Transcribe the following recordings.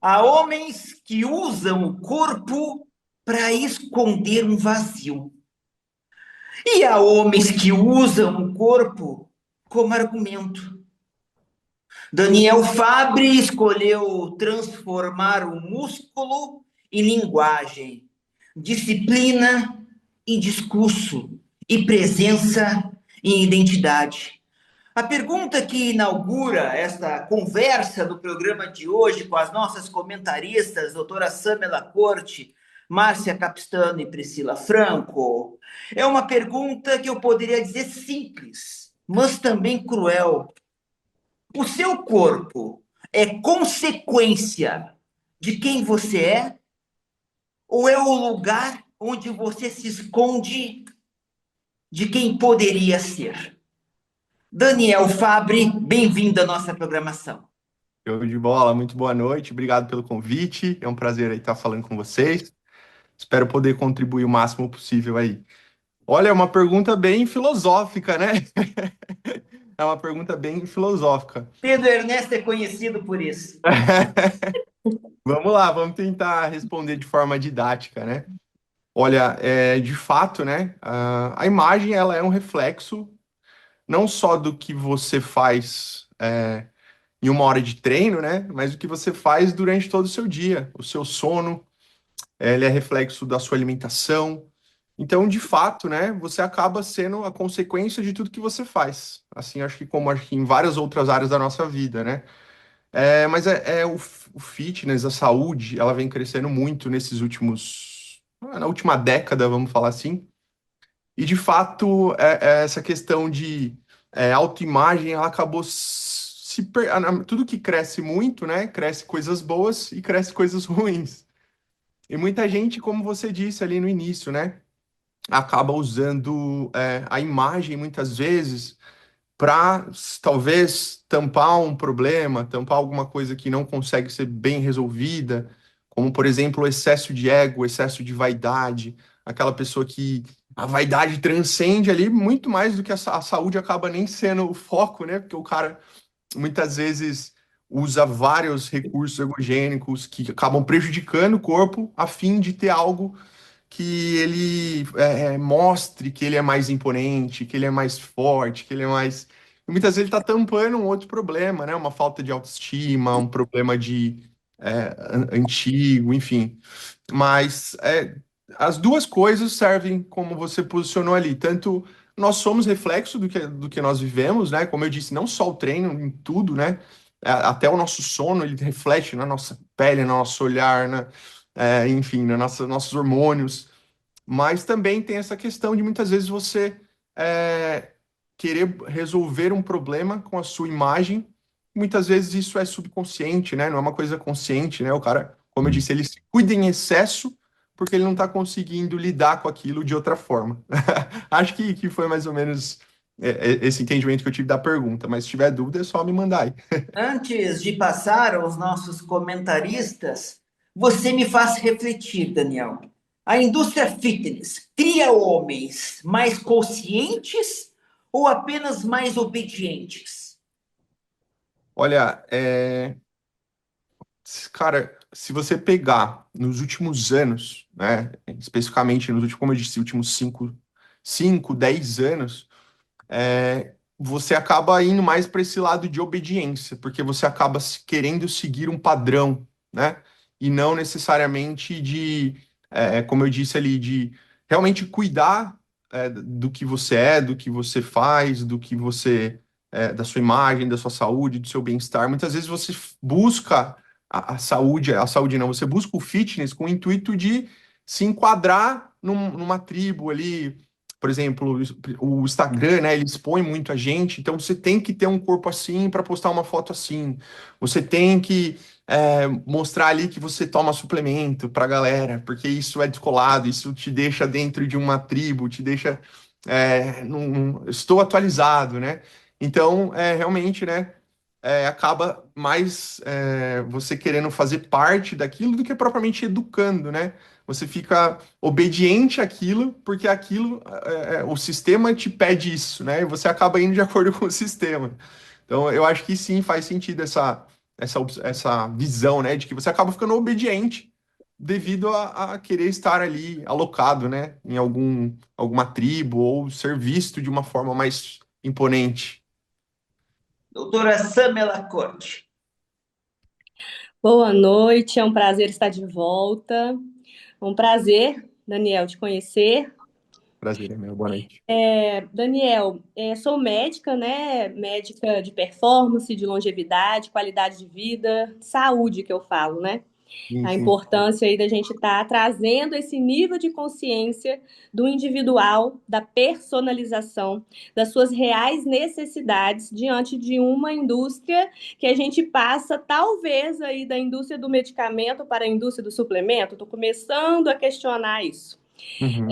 Há homens que usam o corpo para esconder um vazio. E há homens que usam o corpo como argumento. Daniel Fabre escolheu transformar o músculo em linguagem, disciplina em discurso e presença em identidade. A pergunta que inaugura esta conversa do programa de hoje com as nossas comentaristas, doutora Samela Corte, Márcia Capistano e Priscila Franco, é uma pergunta que eu poderia dizer simples, mas também cruel. O seu corpo é consequência de quem você é? Ou é o lugar onde você se esconde de quem poderia ser? Daniel Fabre, bem-vindo à nossa programação. Show de bola, muito boa noite, obrigado pelo convite. É um prazer aí estar falando com vocês. Espero poder contribuir o máximo possível aí. Olha, é uma pergunta bem filosófica, né? É uma pergunta bem filosófica. Pedro Ernesto é conhecido por isso. Vamos lá, vamos tentar responder de forma didática, né? Olha, de fato, né? A imagem ela é um reflexo não só do que você faz em uma hora de treino, né? Mas do que você faz durante todo o seu dia, o seu sono. Ele é reflexo da sua alimentação. Então, de fato, né, você acaba sendo a consequência de tudo que você faz. Assim, acho que em várias outras áreas da nossa vida, né? Mas o fitness, a saúde, ela vem crescendo muito na última década, vamos falar assim. E, de fato, essa questão de autoimagem, ela acabou tudo que cresce muito, né? Cresce coisas boas e cresce coisas ruins. E muita gente, como você disse ali no início, né, acaba usando a imagem muitas vezes para talvez tampar um problema, tampar alguma coisa que não consegue ser bem resolvida, como por exemplo o excesso de ego, o excesso de vaidade, aquela pessoa que a vaidade transcende ali muito mais do que a saúde acaba nem sendo o foco, né? Porque o cara muitas vezes usa vários recursos ergogênicos que acabam prejudicando o corpo a fim de ter algo que ele mostre que ele é mais imponente, que ele é mais forte, que ele é mais. E muitas vezes ele está tampando um outro problema, né? Uma falta de autoestima, um problema antigo, enfim. Mas as duas coisas servem como você posicionou ali. Tanto nós somos reflexo do que nós vivemos, né? Como eu disse, não só o treino, em tudo, né? Até o nosso sono, ele reflete na nossa pele, no nosso olhar, enfim, nossos hormônios. Mas também tem essa questão de muitas vezes você é, querer resolver um problema com a sua imagem. Muitas vezes isso é subconsciente, né? Não é uma coisa consciente, né? O cara, como eu disse, ele se cuida em excesso porque ele não está conseguindo lidar com aquilo de outra forma. Acho que foi mais ou menos esse entendimento que eu tive da pergunta, mas se tiver dúvida é só me mandar aí. Antes de passar aos nossos comentaristas, você me faz refletir, Daniel. A indústria fitness cria homens mais conscientes ou apenas mais obedientes? Olha, cara, se você pegar nos últimos anos, né, especificamente nos últimos, como eu disse, últimos 10 anos, você acaba indo mais para esse lado de obediência, porque você acaba querendo seguir um padrão, né, e não necessariamente como eu disse ali, de realmente cuidar, do que você é, do que você faz, da sua imagem, da sua saúde, do seu bem-estar. Muitas vezes você busca a saúde não, você busca o fitness com o intuito de se enquadrar numa tribo ali. Por exemplo, o Instagram, né, ele expõe muito a gente, então você tem que ter um corpo assim para postar uma foto assim. Você tem que mostrar ali que você toma suplemento para a galera, porque isso é descolado, isso te deixa dentro de uma tribo, te deixa estou atualizado, né? Então, realmente, né? Acaba mais você querendo fazer parte daquilo do que propriamente educando, né? Você fica obediente àquilo, porque o sistema te pede isso, né? E você acaba indo de acordo com o sistema. Então, eu acho que sim, faz sentido essa visão, né, de que você acaba ficando obediente devido a querer estar ali alocado, né, em alguma tribo ou ser visto de uma forma mais imponente. Doutora Samela Corte. Boa noite, é um prazer estar de volta. É um prazer, Daniel, te conhecer. Prazer, é meu. Boa noite. Daniel, sou médica, né? Médica de performance, de longevidade, qualidade de vida, saúde que eu falo, né? Sim, A sim. importância aí da gente estar trazendo esse nível de consciência do individual, da personalização, das suas reais necessidades diante de uma indústria que a gente passa, talvez, aí da indústria do medicamento para a indústria do suplemento. Estou começando a questionar isso. Uhum.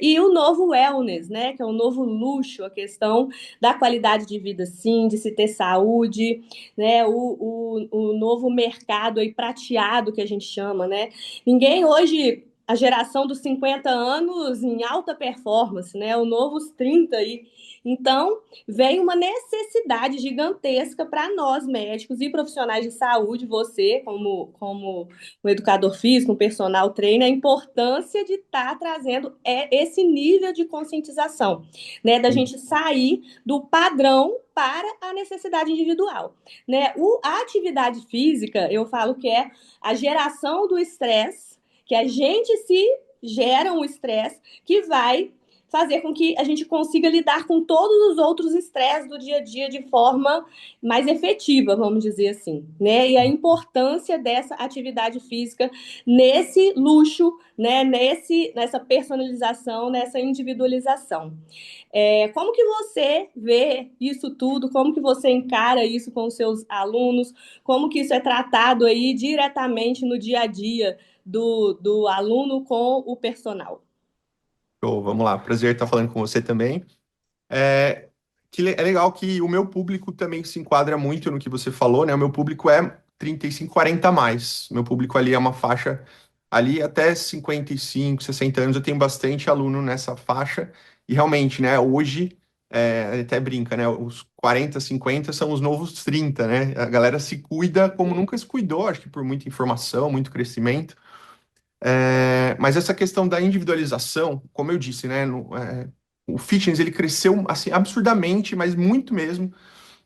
E o novo wellness, né, que é o novo luxo, a questão da qualidade de vida, sim, de se ter saúde, né, o novo mercado aí prateado que a gente chama, né? Ninguém hoje, a geração dos 50 anos em alta performance, né, o novo os 30 aí. Então, vem uma necessidade gigantesca para nós médicos e profissionais de saúde, você como um educador físico, um personal trainer, a importância de estar trazendo esse nível de conscientização, né? Da gente sair do padrão para a necessidade individual, né? A atividade física, eu falo que é a geração do estresse, que a gente se gera um estresse que vai fazer com que a gente consiga lidar com todos os outros estresses do dia a dia de forma mais efetiva, vamos dizer assim, né? E a importância dessa atividade física nesse luxo, né? Nessa personalização, nessa individualização. Como que você vê isso tudo? Como que você encara isso com os seus alunos? Como que isso é tratado aí diretamente no dia a dia do aluno com o personal? Show, vamos lá. Prazer estar falando com você também. É legal que o meu público também se enquadra muito no que você falou, né? O meu público é 35, 40 a mais. Meu público ali é uma faixa ali até 55, 60 anos. Eu tenho bastante aluno nessa faixa. E realmente, né? Hoje, até brinca, né? Os 40, 50 são os novos 30, né? A galera se cuida como nunca se cuidou, acho que por muita informação, muito crescimento. Mas essa questão da individualização, como eu disse, né? O fitness ele cresceu assim absurdamente, mas muito mesmo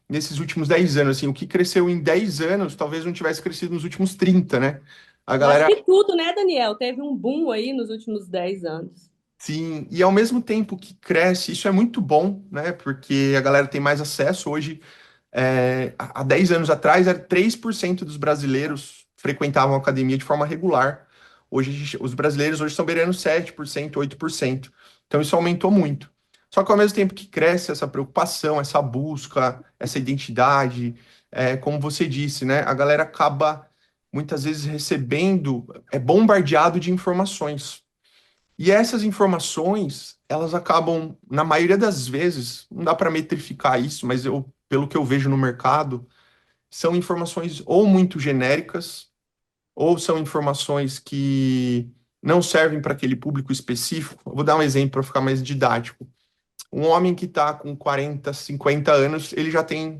nesses últimos 10 anos. Assim, o que cresceu em 10 anos talvez não tivesse crescido nos últimos 30, né? A Eu acho galera, que tudo, né, Daniel? Teve um boom aí nos últimos 10 anos. sim, e ao mesmo tempo que cresce, isso é muito bom, né? Porque a galera tem mais acesso. Hoje, há 10 anos atrás, era 3% dos brasileiros frequentavam a academia de forma regular. Hoje, os brasileiros hoje estão beirando 7%, 8%. Então, isso aumentou muito. Só que ao mesmo tempo que cresce essa preocupação, essa busca, essa identidade, como você disse, né? A galera acaba muitas vezes recebendo, bombardeado de informações. E essas informações, elas acabam, na maioria das vezes, não dá para metrificar isso, mas pelo que eu vejo no mercado, são informações ou muito genéricas, ou são informações que não servem para aquele público específico. Eu vou dar um exemplo para ficar mais didático. Um homem que está com 40, 50 anos, ele já tem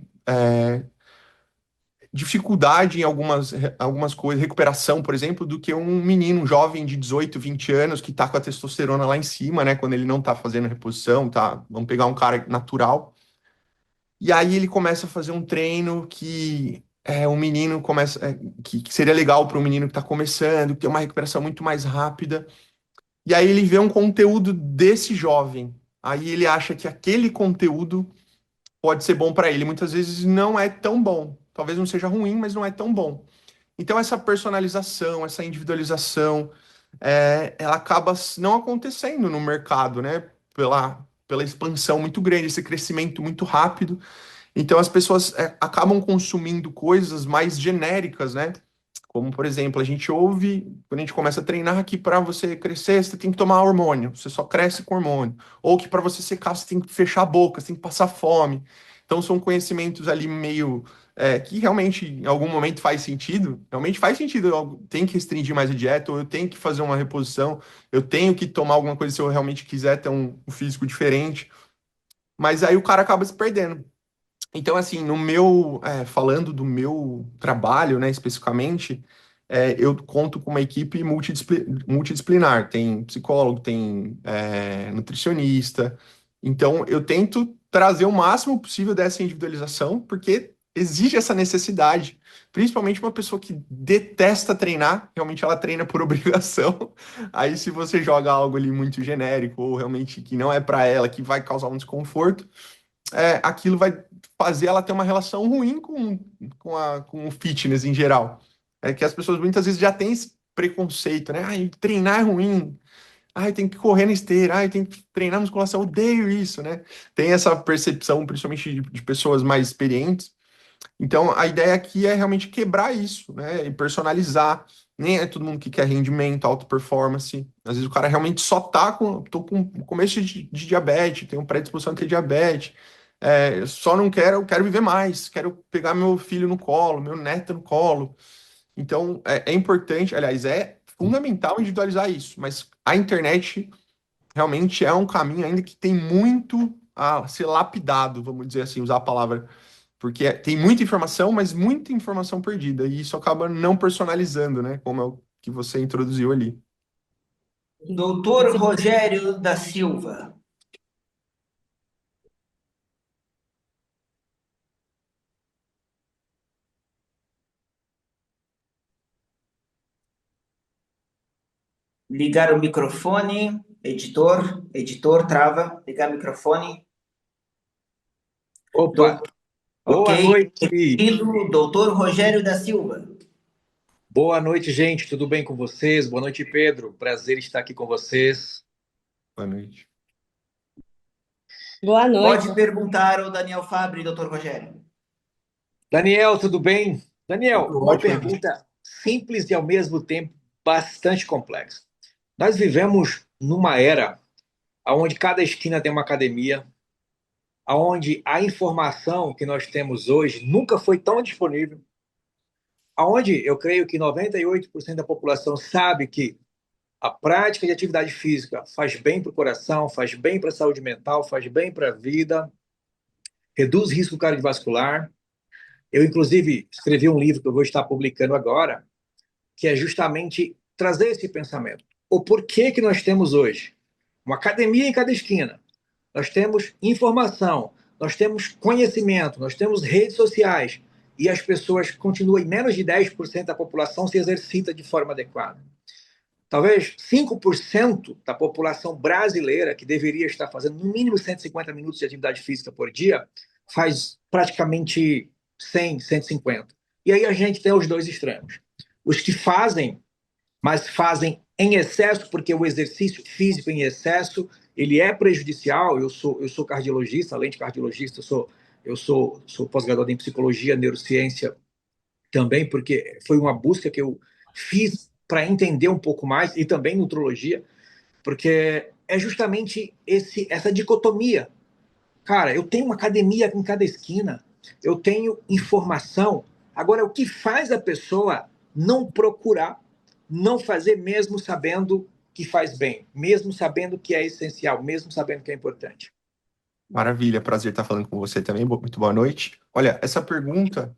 dificuldade em algumas coisas, recuperação, por exemplo, do que um menino, um jovem de 18, 20 anos que está com a testosterona lá em cima, né? Quando ele não está fazendo reposição, tá? Vamos pegar um cara natural. E aí ele começa a fazer um treino que um menino começa, que seria legal para um menino que está começando, que tem uma recuperação muito mais rápida. E aí ele vê um conteúdo desse jovem. Aí ele acha que aquele conteúdo pode ser bom para ele. Muitas vezes não é tão bom. Talvez não seja ruim, mas não é tão bom. Então, essa personalização, essa individualização, ela acaba não acontecendo no mercado, né? Pela expansão muito grande, esse crescimento muito rápido. Então, as pessoas acabam consumindo coisas mais genéricas, né? Como, por exemplo, a gente ouve, quando a gente começa a treinar, que para você crescer, você tem que tomar hormônio, você só cresce com hormônio. Ou que para você secar, você tem que fechar a boca, você tem que passar fome. Então, são conhecimentos ali meio que realmente em algum momento faz sentido. Realmente faz sentido. Eu tenho que restringir mais a dieta, ou eu tenho que fazer uma reposição, eu tenho que tomar alguma coisa se eu realmente quiser ter um físico diferente. Mas aí o cara acaba se perdendo. Então, assim, no meu, falando do meu trabalho, né, especificamente, eu conto com uma equipe multidisciplinar. Tem psicólogo, tem nutricionista. Então, eu tento trazer o máximo possível dessa individualização, porque existe essa necessidade. Principalmente uma pessoa que detesta treinar, realmente ela treina por obrigação. Aí, se você joga algo ali muito genérico, ou realmente que não é para ela, que vai causar um desconforto, aquilo vai fazer ela ter uma relação ruim com o fitness em geral. É que as pessoas muitas vezes já têm esse preconceito, né? Ai, treinar é ruim. Ai, tem que correr na esteira. Ai, tem que treinar musculação. Eu odeio isso, né? Tem essa percepção, principalmente de pessoas mais experientes. Então, a ideia aqui é realmente quebrar isso, né? E personalizar. Nem é todo mundo que quer rendimento, alta performance. Às vezes o cara realmente só tô com começo de diabetes, tenho predisposição a ter diabetes. Só não quero, eu quero viver mais, quero pegar meu filho no colo, meu neto no colo. Então, é importante, aliás, é fundamental individualizar isso, mas a internet realmente é um caminho ainda que tem muito a ser lapidado, vamos dizer assim, usar a palavra, porque tem muita informação, mas muita informação perdida, e isso acaba não personalizando, né? Como é o que você introduziu ali. Doutor Rogério da Silva. Ligar o microfone, editor, trava, ligar o microfone. Opa, Doutor, ok, boa noite. querido doutor Rogério da Silva. Boa noite, gente. Tudo bem com vocês? Boa noite, Pedro. Prazer estar aqui com vocês. Boa noite. Boa noite. Pode perguntar ao Daniel Fabre, doutor Rogério. Daniel, tudo bem? Daniel, Tudo uma ótimo. pergunta simples e ao mesmo tempo bastante complexa. Nós vivemos numa era onde cada esquina tem uma academia, onde a informação que nós temos hoje nunca foi tão disponível, onde eu creio que 98% da população sabe que a prática de atividade física faz bem para o coração, faz bem para a saúde mental, faz bem para a vida, reduz risco cardiovascular. Eu, inclusive, escrevi um livro que eu vou estar publicando agora, que é justamente trazer esse pensamento. O porquê que nós temos hoje uma academia em cada esquina, nós temos informação, nós temos conhecimento, nós temos redes sociais, e as pessoas continuam, menos de 10% da população se exercita de forma adequada. Talvez 5% da população brasileira, que deveria estar fazendo no mínimo 150 minutos de atividade física por dia, faz praticamente 100, 150. E aí a gente tem os dois extremos. Os que fazem, mas fazem em excesso, porque o exercício físico em excesso, ele é prejudicial. Eu sou cardiologista, além de cardiologista, eu sou pós-graduado em psicologia, neurociência também, porque foi uma busca que eu fiz para entender um pouco mais, e também nutrologia, porque é justamente essa dicotomia. Cara, eu tenho uma academia em cada esquina, eu tenho informação. Agora, o que faz a pessoa não procurar, não fazer, mesmo sabendo que faz bem, mesmo sabendo que é essencial, mesmo sabendo que é importante? Maravilha, prazer estar falando com você também. Muito boa noite. Olha, essa pergunta,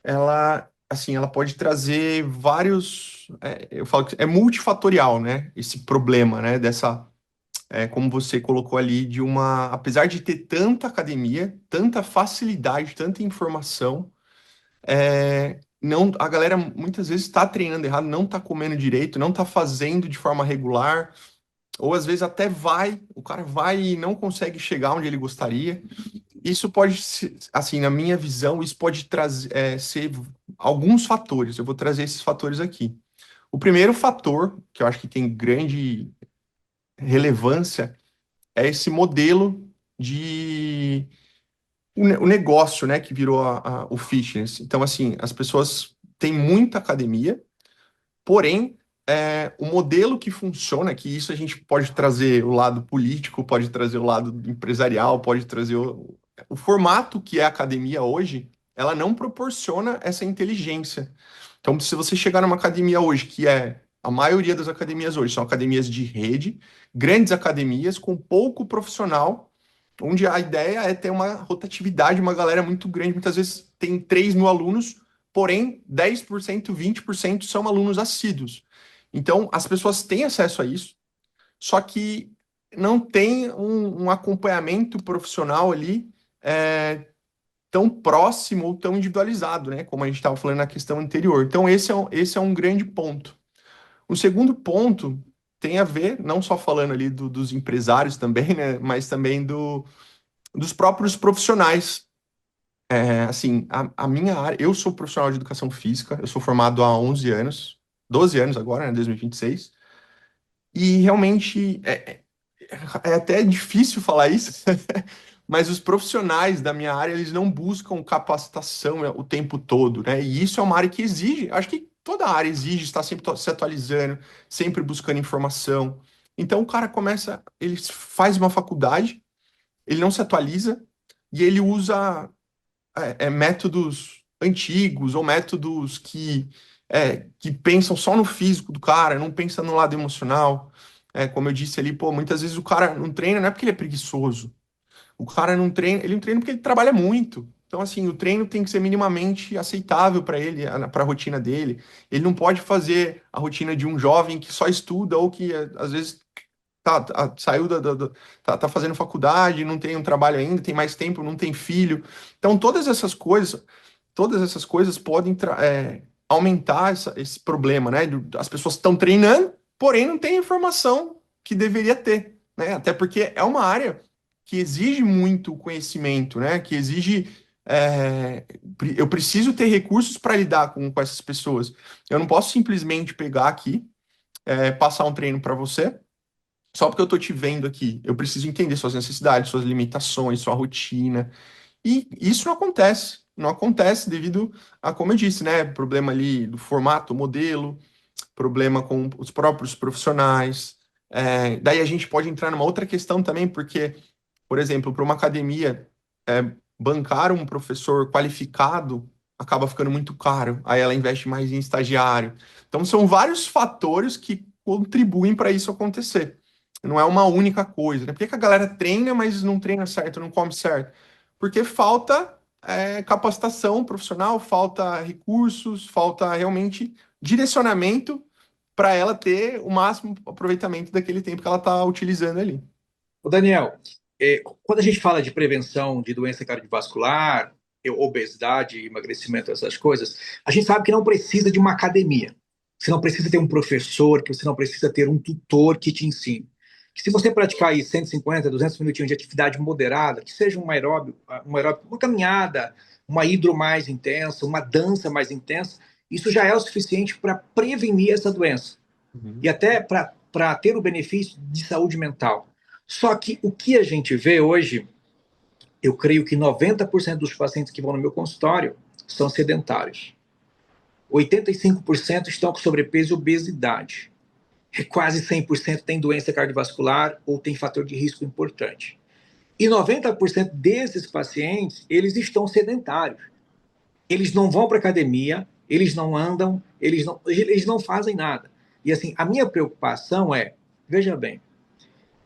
ela, assim, ela pode trazer vários, eu falo que é multifatorial, né? Esse problema, né? Como você colocou ali, apesar de ter tanta academia, tanta facilidade, tanta informação, não, a galera muitas vezes está treinando errado, não está comendo direito, não está fazendo de forma regular, ou às vezes até o cara vai e não consegue chegar onde ele gostaria. Isso pode, assim, na minha visão, isso pode trazer, ser alguns fatores. Eu vou trazer esses fatores aqui. O primeiro fator, que eu acho que tem grande relevância, é esse modelo de o negócio, né, que virou o fitness. Então, assim, as pessoas têm muita academia, porém, o modelo que funciona, que isso a gente pode trazer o lado político, pode trazer o lado empresarial, pode trazer o formato que é a academia hoje, ela não proporciona essa inteligência. Então, se você chegar numa academia hoje, que é a maioria das academias hoje, são academias de rede, grandes academias com pouco profissional, onde a ideia é ter uma rotatividade, uma galera muito grande. Muitas vezes tem 3.000 alunos, porém 10%, 20% são alunos assíduos. Então, as pessoas têm acesso a isso, só que não tem um acompanhamento profissional ali tão próximo ou tão individualizado, né? Como a gente estava falando na questão anterior. Então, esse é um grande ponto. O segundo ponto tem a ver, não só falando ali dos empresários também, né? Mas também dos próprios profissionais. Assim, a minha área, eu sou profissional de educação física, eu sou formado há 11 anos, 12 anos agora, né? 2026. E realmente é até difícil falar isso, mas os profissionais da minha área, eles não buscam capacitação o tempo todo, né? E isso é uma área que exige, acho que toda área exige estar sempre se atualizando, sempre buscando informação. Então o cara começa, ele faz uma faculdade, ele não se atualiza e ele usa métodos antigos ou métodos que pensam só no físico do cara, não pensa no lado emocional. Como eu disse ali, pô, muitas vezes o cara não treina não é porque ele é preguiçoso. O cara não treina, ele não treina porque ele trabalha muito. Então, assim, o treino tem que ser minimamente aceitável para ele, para a rotina dele. Ele não pode fazer a rotina de um jovem que só estuda ou que às vezes saiu tá fazendo faculdade, não tem um trabalho ainda, tem mais tempo, não tem filho. Então, todas essas coisas podem aumentar esse problema, né? As pessoas estão treinando, porém não tem a informação que deveria ter, né? Até porque é uma área que exige muito conhecimento, né? Que exige. Eu preciso ter recursos para lidar com essas pessoas. Eu não posso simplesmente pegar aqui, passar um treino para você, só porque eu estou te vendo aqui. Eu preciso entender suas necessidades, suas limitações, sua rotina. E isso não acontece. Não acontece devido a, como eu disse, né? Problema ali do formato, modelo, problema com os próprios profissionais. Daí a gente pode entrar numa outra questão também, porque, por exemplo, para uma academia, bancar um professor qualificado acaba ficando muito caro. Aí ela investe mais em estagiário. Então, são vários fatores que contribuem para isso acontecer. Não é uma única coisa, né? Por que que a galera treina, mas não treina certo, não come certo? Porque falta capacitação profissional, falta recursos, falta realmente direcionamento para ela ter o máximo aproveitamento daquele tempo que ela está utilizando ali. Ô Daniel, quando a gente fala de prevenção de doença cardiovascular, obesidade, emagrecimento, essas coisas, a gente sabe que não precisa de uma academia. Você não precisa ter um professor, que você não precisa ter um tutor que te ensine. Que se você praticar aí 150, 200 minutinhos de atividade moderada, que seja uma caminhada, uma hidro mais intensa, uma dança mais intensa, isso já é o suficiente para prevenir essa doença. Uhum. E até para ter o benefício de saúde mental. Só que o que a gente vê hoje, eu creio que 90% dos pacientes que vão no meu consultório são sedentários. 85% estão com sobrepeso e obesidade. Quase 100% tem doença cardiovascular ou tem fator de risco importante. E 90% desses pacientes, eles estão sedentários. Eles não vão para academia, eles não andam, eles não fazem nada. E assim, a minha preocupação é, veja bem,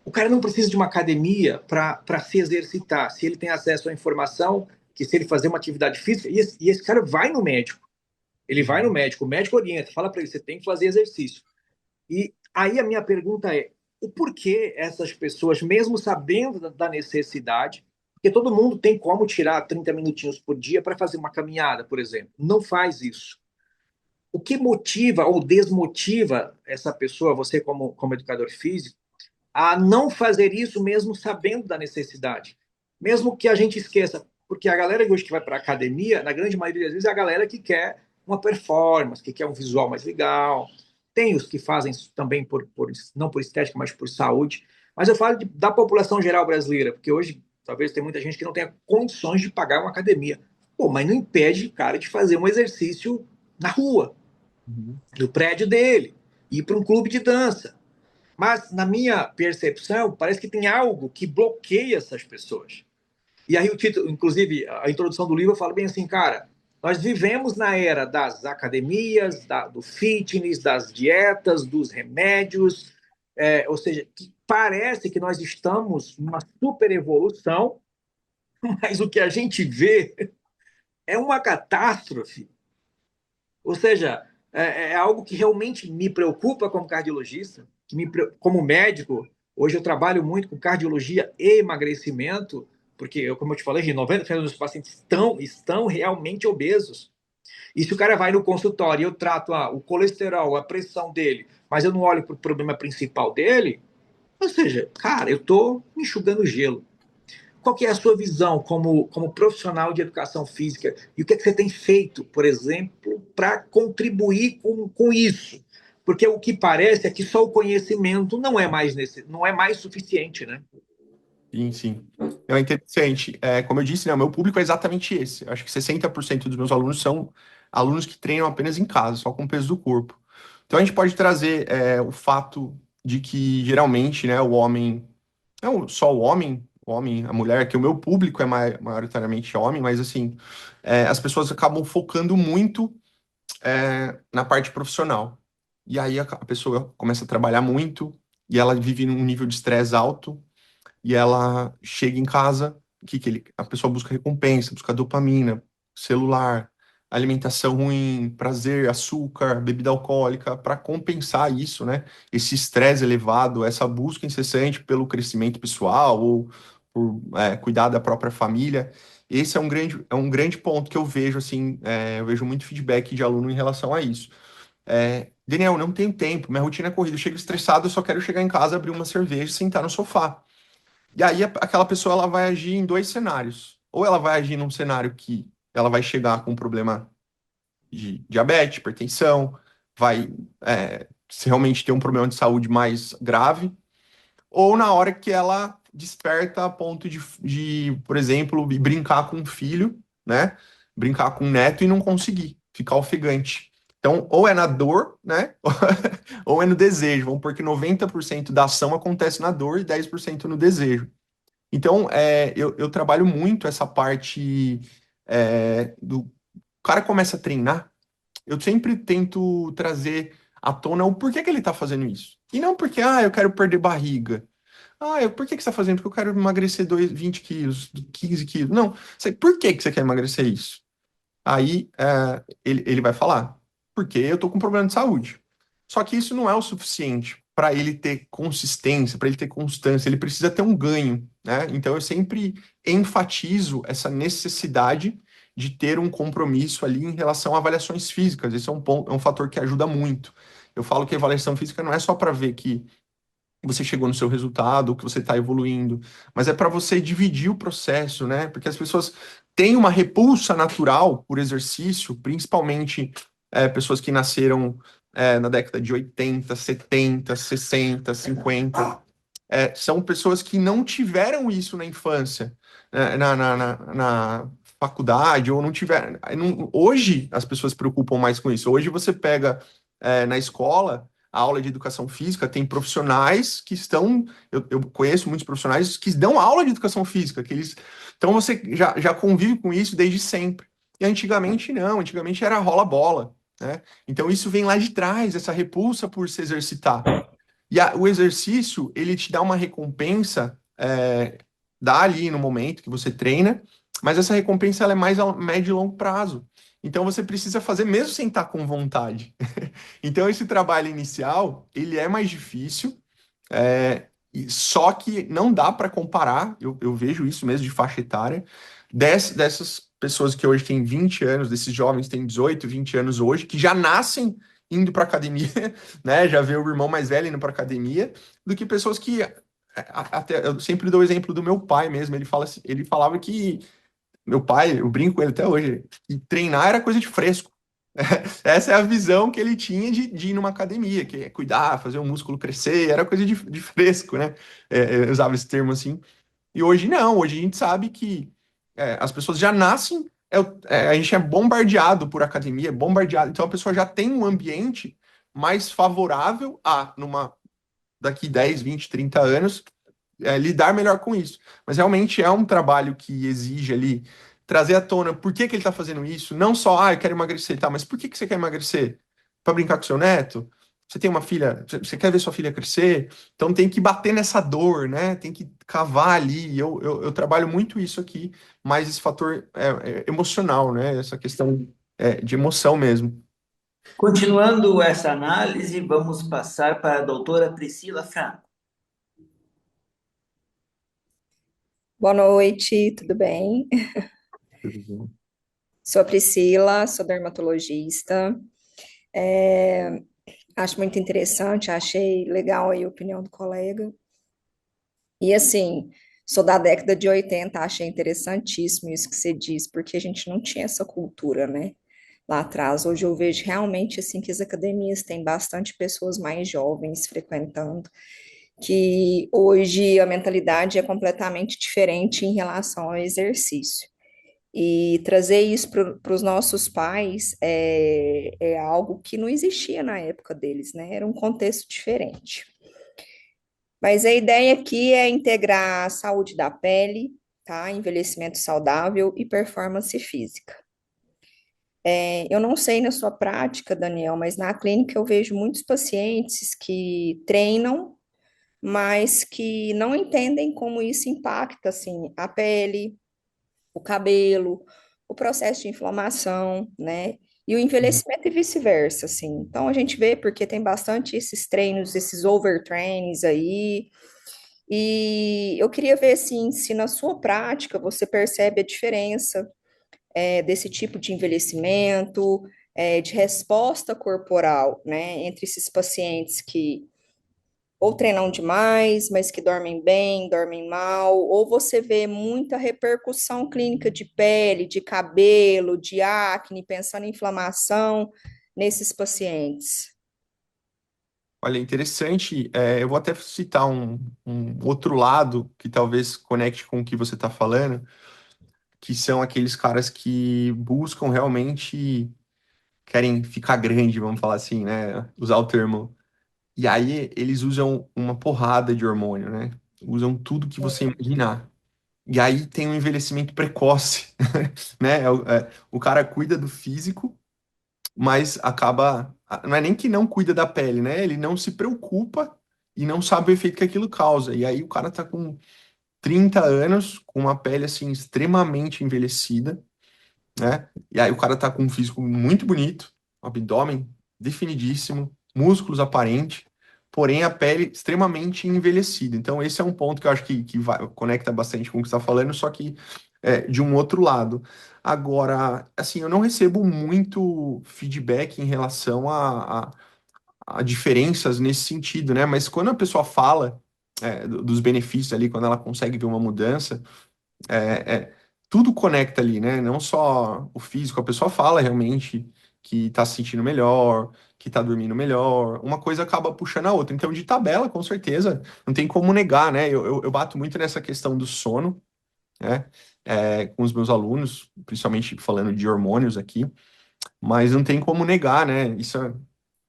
o cara não precisa de uma academia para se exercitar. Se ele tem acesso à informação, que se ele fazer uma atividade física, e esse cara vai no médico. Ele vai no médico, o médico orienta, fala para ele, você tem que fazer exercício. E aí a minha pergunta é, o porquê essas pessoas, mesmo sabendo da necessidade, porque todo mundo tem como tirar 30 minutinhos por dia para fazer uma caminhada, por exemplo, não faz isso. O que motiva ou desmotiva essa pessoa, você como educador físico, a não fazer isso mesmo sabendo da necessidade. Mesmo que a gente esqueça, porque a galera hoje que vai para a academia, na grande maioria das vezes, é a galera que quer uma performance, que quer um visual mais legal. Tem os que fazem isso também não por estética, mas por saúde. Mas eu falo da população geral brasileira, porque hoje talvez tem muita gente que não tenha condições de pagar uma academia. Pô, mas não impede o cara de fazer um exercício na rua, Uhum. no prédio dele, ir para um clube de dança. Mas, na minha percepção, parece que tem algo que bloqueia essas pessoas. E aí o título, inclusive, a introdução do livro fala bem assim, cara, nós vivemos na era das academias, do fitness, das dietas, dos remédios, ou seja, que parece que nós estamos numa super evolução, mas o que a gente vê é uma catástrofe. Ou seja, é algo que realmente me preocupa como cardiologista, como médico. Hoje eu trabalho muito com cardiologia e emagrecimento, porque, como eu te falei, 90% dos pacientes estão realmente obesos. E se o cara vai no consultório e eu trato o colesterol, a pressão dele, mas eu não olho para o problema principal dele, ou seja, cara, eu estou enxugando gelo. Qual que é a sua visão como profissional de educação física e o que, é que você tem feito, por exemplo, para contribuir com isso? Porque o que parece é que só o conhecimento não é mais suficiente, né? Sim, sim. É interessante. Como eu disse, né, o meu público é exatamente esse. Eu acho que 60% dos meus alunos são alunos que treinam apenas em casa, só com o peso do corpo. Então a gente pode trazer o fato de que geralmente, né, o homem, não só o homem, a mulher, que o meu público é maioritariamente homem, mas assim, as pessoas acabam focando muito na parte profissional. E aí a pessoa começa a trabalhar muito e ela vive num nível de estresse alto e ela chega em casa, a pessoa busca recompensa, busca dopamina, celular, alimentação ruim, prazer, açúcar, bebida alcoólica, para compensar isso, né? Esse estresse elevado, essa busca incessante pelo crescimento pessoal ou por cuidar da própria família. Esse é um grande ponto que eu vejo, assim, eu vejo muito feedback de aluno em relação a isso. Daniel, não tenho tempo, minha rotina é corrida, eu chego estressado, eu só quero chegar em casa, abrir uma cerveja e sentar no sofá. E aí aquela pessoa ela vai agir em dois cenários. Ou ela vai agir num cenário que ela vai chegar com um problema de diabetes, hipertensão, vai se realmente ter um problema de saúde mais grave, ou na hora que ela desperta a ponto por exemplo, brincar com o filho, né? Brincar com o neto e não conseguir, ficar ofegante. Então, ou é na dor, né? Ou é no desejo. Vamos porque 90% da ação acontece na dor e 10% no desejo. Então, eu trabalho muito essa parte do o cara começa a treinar, eu sempre tento trazer à tona o porquê que ele está fazendo isso. E não porque, eu quero perder barriga. Por que que você está fazendo? Porque eu quero emagrecer 20 quilos, 15 quilos. Não, por que que você quer emagrecer isso? Aí ele vai falar, porque eu tô com problema de saúde. Só que isso não é o suficiente para ele ter consistência, para ele ter constância, ele precisa ter um ganho, né? Então eu sempre enfatizo essa necessidade de ter um compromisso ali em relação a avaliações físicas. Esse é um ponto, é um fator que ajuda muito. Eu falo que a avaliação física não é só para ver que você chegou no seu resultado, que você está evoluindo, mas é para você dividir o processo, né? Porque as pessoas têm uma repulsa natural por exercício, principalmente pessoas que nasceram na década de 80, 70, 60, 50. São pessoas que não tiveram isso na infância, na faculdade, ou não tiveram. Hoje as pessoas se preocupam mais com isso. Hoje você pega na escola a aula de educação física, tem profissionais que estão. Eu conheço muitos profissionais que dão aula de educação física, que eles. Então você já convive com isso desde sempre. E antigamente não, antigamente era rola-bola, né? Então isso vem lá de trás, essa repulsa por se exercitar. E o exercício, ele te dá uma recompensa, dá ali no momento que você treina, mas essa recompensa ela é mais a médio e longo prazo. Então você precisa fazer mesmo sem estar com vontade. Então esse trabalho inicial, ele é mais difícil, só que não dá para comparar, eu vejo isso mesmo de faixa etária, dessas pessoas que hoje têm 20 anos, desses jovens que têm 18, 20 anos hoje, que já nascem indo para academia, né? Já vê o irmão mais velho indo para academia, do que pessoas que até eu sempre dou o exemplo do meu pai mesmo. Ele falava que meu pai, eu brinco com ele até hoje, que treinar era coisa de fresco. Essa é a visão que ele tinha de ir numa academia, que é cuidar, fazer o músculo crescer, era coisa de fresco, né? Eu usava esse termo assim. E hoje não, hoje a gente sabe que as pessoas já nascem, a gente é bombardeado por academia, bombardeado, então a pessoa já tem um ambiente mais favorável daqui 10, 20, 30 anos, lidar melhor com isso. Mas realmente é um trabalho que exige ali trazer à tona por que que ele está fazendo isso, não só, eu quero emagrecer, tá, mas por que que você quer emagrecer? Para brincar com seu neto? Você tem uma filha, você quer ver sua filha crescer, então tem que bater nessa dor, né? Tem que cavar ali. Eu trabalho muito isso aqui, mas esse fator emocional, né? Essa questão de emoção mesmo. Continuando essa análise, vamos passar para a doutora Priscila Franco. Boa noite, tudo bem? Sou a Priscila, sou dermatologista. É, acho muito interessante, achei legal aí a opinião do colega. E assim, sou da década de 80, achei interessantíssimo isso que você diz, porque a gente não tinha essa cultura, né? Lá atrás. Hoje eu vejo realmente assim que as academias têm bastante pessoas mais jovens frequentando, que hoje a mentalidade é completamente diferente em relação ao exercício. E trazer isso para os nossos pais é algo que não existia na época deles, né? Era um contexto diferente. Mas a ideia aqui é integrar a saúde da pele, tá? Envelhecimento saudável e performance física. Eu não sei na sua prática, Daniel, mas na clínica eu vejo muitos pacientes que treinam, mas que não entendem como isso impacta, assim, a pele, o cabelo, o processo de inflamação, né? E o envelhecimento e vice-versa, assim. Então a gente vê porque tem bastante esses treinos, esses overtrains aí. E eu queria ver, assim, se na sua prática você percebe a diferença desse tipo de envelhecimento, de resposta corporal, né, entre esses pacientes que ou treinam demais, mas que dormem bem, dormem mal, ou você vê muita repercussão clínica de pele, de cabelo, de acne, pensando em inflamação nesses pacientes. Olha, interessante. Eu vou até citar um outro lado que talvez conecte com o que você está falando, que são aqueles caras que buscam realmente, querem ficar grande, vamos falar assim, né? Usar o termo. E aí eles usam uma porrada de hormônio, né? Usam tudo que você imaginar. E aí tem um envelhecimento precoce, né? O cara cuida do físico, mas acaba. Não é nem que não cuida da pele, né? Ele não se preocupa e não sabe o efeito que aquilo causa. E aí o cara tá com 30 anos, com uma pele assim extremamente envelhecida, né? E aí o cara tá com um físico muito bonito, um abdômen definidíssimo, músculos aparentes, porém a pele extremamente envelhecida. Então esse é um ponto que eu acho que conecta bastante com o que você está falando, só que de um outro lado. Agora, assim, eu não recebo muito feedback em relação a diferenças nesse sentido, né? Mas quando a pessoa fala dos benefícios ali, quando ela consegue ver uma mudança, é, é, tudo conecta ali, né? Não só o físico, a pessoa fala realmente que tá se sentindo melhor, que tá dormindo melhor, uma coisa acaba puxando a outra. Então, de tabela, com certeza, não tem como negar, né? Eu bato muito nessa questão do sono, né? Com os meus alunos, principalmente falando de hormônios aqui, mas não tem como negar, né?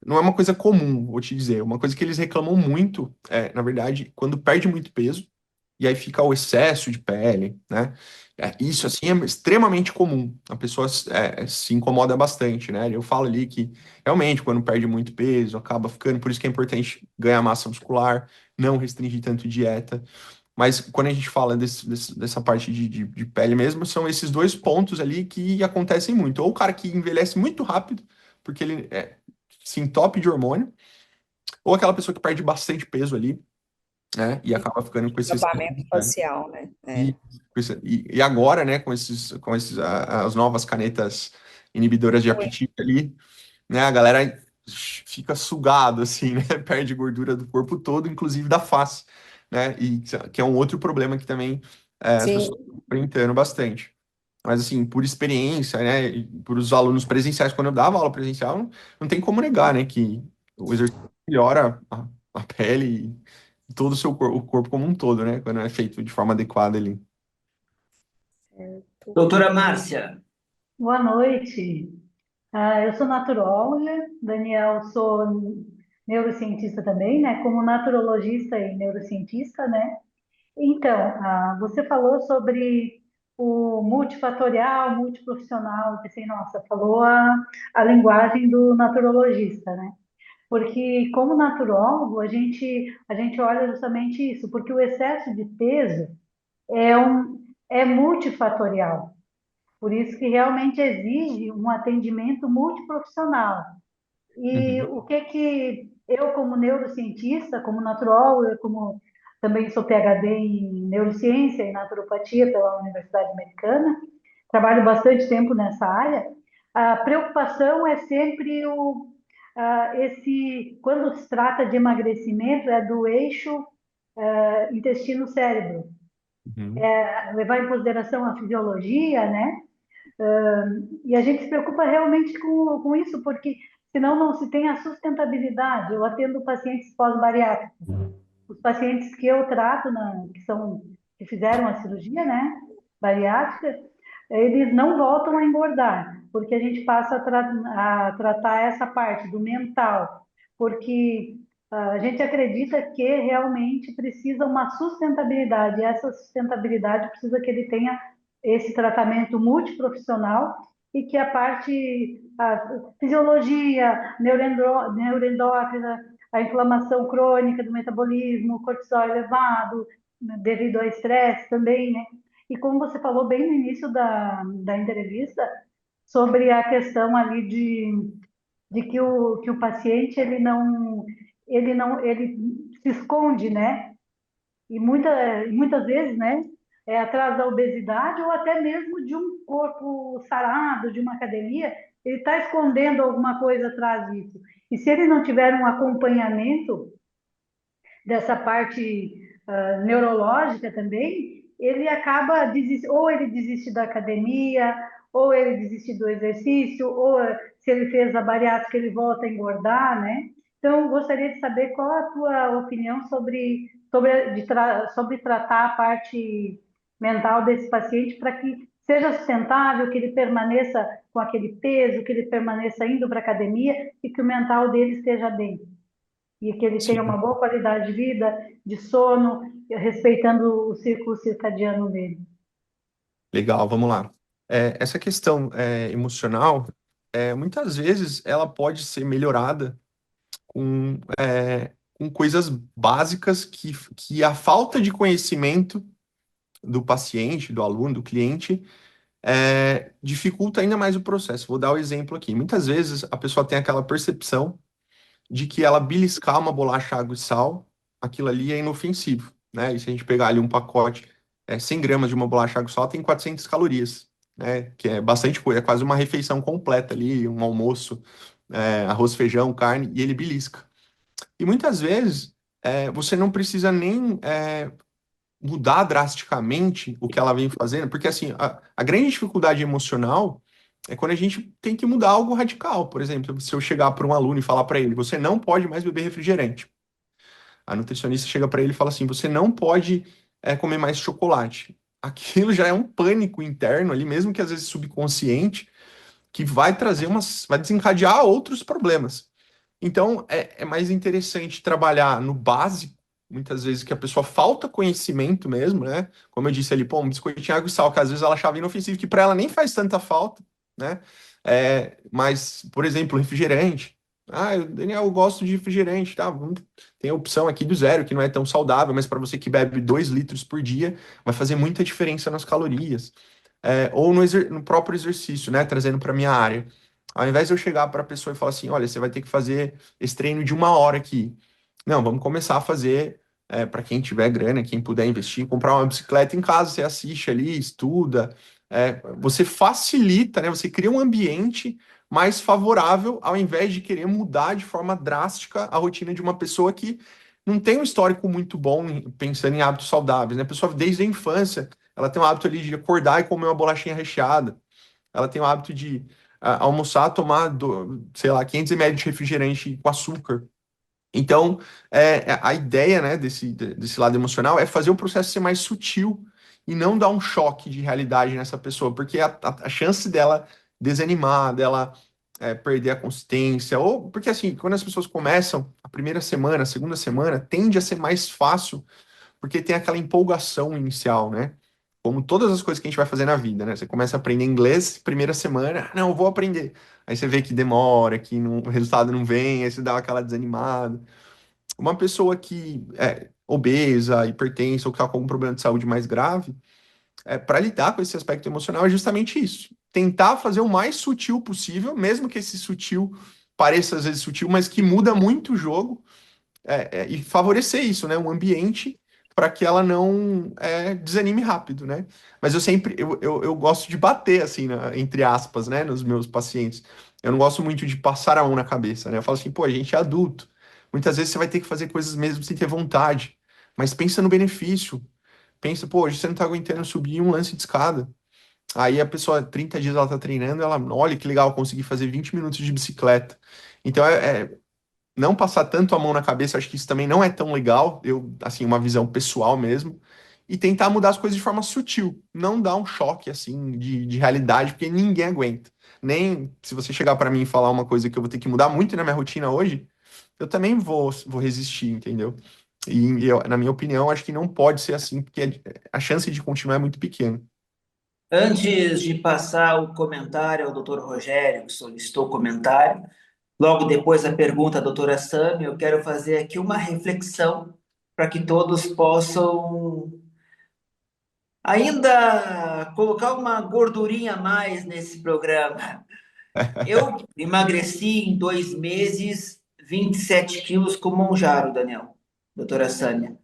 Não é uma coisa comum, vou te dizer. Uma coisa que eles reclamam muito, na verdade, quando perde muito peso, e aí fica o excesso de pele, né? Isso, assim, é extremamente comum. A pessoa se incomoda bastante, né? Eu falo ali que, realmente, quando perde muito peso, acaba ficando. Por isso que é importante ganhar massa muscular, não restringir tanto dieta. Mas quando a gente fala dessa parte de pele mesmo, são esses dois pontos ali que acontecem muito. Ou o cara que envelhece muito rápido, porque ele se entope de hormônio, ou aquela pessoa que perde bastante peso ali, né? E acaba ficando com esse excesso Acabamento de pele. facial, né? E agora, né, com esses, as novas canetas inibidoras de apetite ali, né, a galera fica sugado, assim, né, perde gordura do corpo todo, inclusive da face, né, e que é um outro problema que também as Sim, pessoas estão enfrentando bastante. Mas, assim, por experiência, né, e por os alunos presenciais, quando eu dava aula presencial, não tem como negar, né, que o exercício melhora a pele e todo o seu o corpo como um todo, né, quando é feito de forma adequada ali. certo. Doutora Márcia, Boa noite. Eu sou naturóloga, Daniel, sou neurocientista também, né? Como naturologista e neurocientista, né? Então, você falou sobre o multifatorial, multiprofissional. Eu pensei, nossa, falou a linguagem do naturologista, né? Porque, como naturólogo, a gente olha justamente isso, porque o excesso de peso é multifatorial. Por isso que realmente exige um atendimento multiprofissional. E Uhum. o que eu, como neurocientista, como naturóloga, como também sou PhD em neurociência e naturopatia pela Universidade Americana, trabalho bastante tempo nessa área, a preocupação é sempre quando se trata de emagrecimento, é do eixo intestino-cérebro. Uhum. Levar em consideração a fisiologia, né? E a gente se preocupa realmente com isso, porque senão não se tem a sustentabilidade. Eu atendo pacientes pós-bariátricos. Os pacientes que eu trato, que fizeram a cirurgia, né, bariátrica, eles não voltam a engordar, porque a gente passa a tratar essa parte do mental, porque a gente acredita que realmente precisa uma sustentabilidade, e essa sustentabilidade precisa que ele tenha esse tratamento multiprofissional e que a fisiologia, neuroendócrina, a inflamação crônica do metabolismo, o cortisol elevado, né, devido ao estresse também, né? E como você falou bem no início da entrevista, sobre a questão ali de que o paciente ele se esconde, né? Muitas vezes, né? É atrás da obesidade ou até mesmo de um corpo sarado, de uma academia, ele está escondendo alguma coisa atrás disso. E se ele não tiver um acompanhamento dessa parte neurológica também, ele acaba ou ele desiste da academia, ou ele desiste do exercício, ou se ele fez a bariátrica, ele volta a engordar, né? Então, gostaria de saber qual a tua opinião sobre tratar a parte mental desse paciente para que seja sustentável, que ele permaneça com aquele peso, que ele permaneça indo para a academia e que o mental dele esteja bem e que ele tenha uma Sim. boa qualidade de vida, de sono, respeitando o círculo circadiano dele. Legal, vamos lá. Essa questão emocional, muitas vezes ela pode ser melhorada com coisas básicas que a falta de conhecimento do paciente, do aluno, do cliente, dificulta ainda mais o processo. Vou dar o exemplo aqui. Muitas vezes a pessoa tem aquela percepção de que ela beliscar uma bolacha água e sal, aquilo ali é inofensivo, né? E se a gente pegar ali um pacote, 100 gramas de uma bolacha água e sal tem 400 calorias, né? Que é bastante coisa, é quase uma refeição completa ali, um almoço, arroz, feijão, carne, e ele belisca. E muitas vezes você não precisa nem mudar drasticamente o que ela vem fazendo, porque assim, a grande dificuldade emocional é quando a gente tem que mudar algo radical. Por exemplo, se eu chegar para um aluno e falar para ele, você não pode mais beber refrigerante. A nutricionista chega para ele e fala assim, você não pode comer mais chocolate. Aquilo já é um pânico interno ali, mesmo que às vezes subconsciente, que vai desencadear outros problemas. Então, é mais interessante trabalhar no básico, muitas vezes que a pessoa falta conhecimento mesmo, né? Como eu disse ali, pô, um biscoitinho água e sal, que às vezes ela achava inofensivo, que para ela nem faz tanta falta, né? Mas, por exemplo, refrigerante. Ah, Daniel, eu gosto de refrigerante, tá? Tem a opção aqui do zero, que não é tão saudável, mas para você que bebe 2 litros por dia, vai fazer muita diferença nas calorias. Ou no próprio exercício, né? Trazendo para minha área. Ao invés de eu chegar para a pessoa e falar assim, olha, você vai ter que fazer esse treino de 1 hora aqui. Não, vamos começar a fazer para quem tiver grana, quem puder investir, comprar uma bicicleta em casa, você assiste ali, estuda. Você facilita, né? Você cria um ambiente mais favorável ao invés de querer mudar de forma drástica a rotina de uma pessoa que não tem um histórico muito bom pensando em hábitos saudáveis, né? A pessoa desde a infância, ela tem o hábito ali de acordar e comer uma bolachinha recheada. Ela tem o hábito de almoçar, tomar, sei lá, 500 ml de refrigerante com açúcar. Então, a ideia, né, desse lado emocional é fazer o processo ser mais sutil e não dar um choque de realidade nessa pessoa, porque a chance dela desanimar, dela perder a consistência, ou porque assim, quando as pessoas começam a primeira semana, a segunda semana, tende a ser mais fácil, porque tem aquela empolgação inicial, né? como todas as coisas que a gente vai fazer na vida, né? Você começa a aprender inglês, primeira semana, não, eu vou aprender. Aí você vê que demora, que o resultado não vem, aí você dá aquela desanimada. Uma pessoa que é obesa, hipertensa ou que está com algum problema de saúde mais grave, para lidar com esse aspecto emocional é justamente isso. Tentar fazer o mais sutil possível, mesmo que esse sutil pareça às vezes sutil, mas que muda muito o jogo, e favorecer isso, né? Um ambiente para que ela não desanime rápido, né? Mas eu gosto de bater, assim, entre aspas, né, nos meus pacientes. Eu não gosto muito de passar a mão na cabeça, né? Eu falo assim, pô, a gente é adulto. Muitas vezes você vai ter que fazer coisas mesmo sem ter vontade. Mas pensa no benefício. Pensa, pô, hoje você não tá aguentando subir um lance de escada. Aí a pessoa, 30 dias ela tá treinando, ela, olha que legal, eu consegui fazer 20 minutos de bicicleta. Então não passar tanto a mão na cabeça, acho que isso também não é tão legal, assim, uma visão pessoal mesmo, e tentar mudar as coisas de forma sutil, não dar um choque, assim, de realidade, porque ninguém aguenta. Nem se você chegar para mim e falar uma coisa que eu vou ter que mudar muito na minha rotina hoje, eu também vou resistir, entendeu? E na minha opinião, acho que não pode ser assim, porque a chance de continuar é muito pequena. Antes de passar o comentário ao doutor Rogério, que solicitou o comentário, logo depois a pergunta à doutora Sami, eu quero fazer aqui uma reflexão para que todos possam ainda colocar uma gordurinha a mais nesse programa. Eu emagreci em 2 meses 27 quilos com Monjaro, Daniel, doutora Sânia.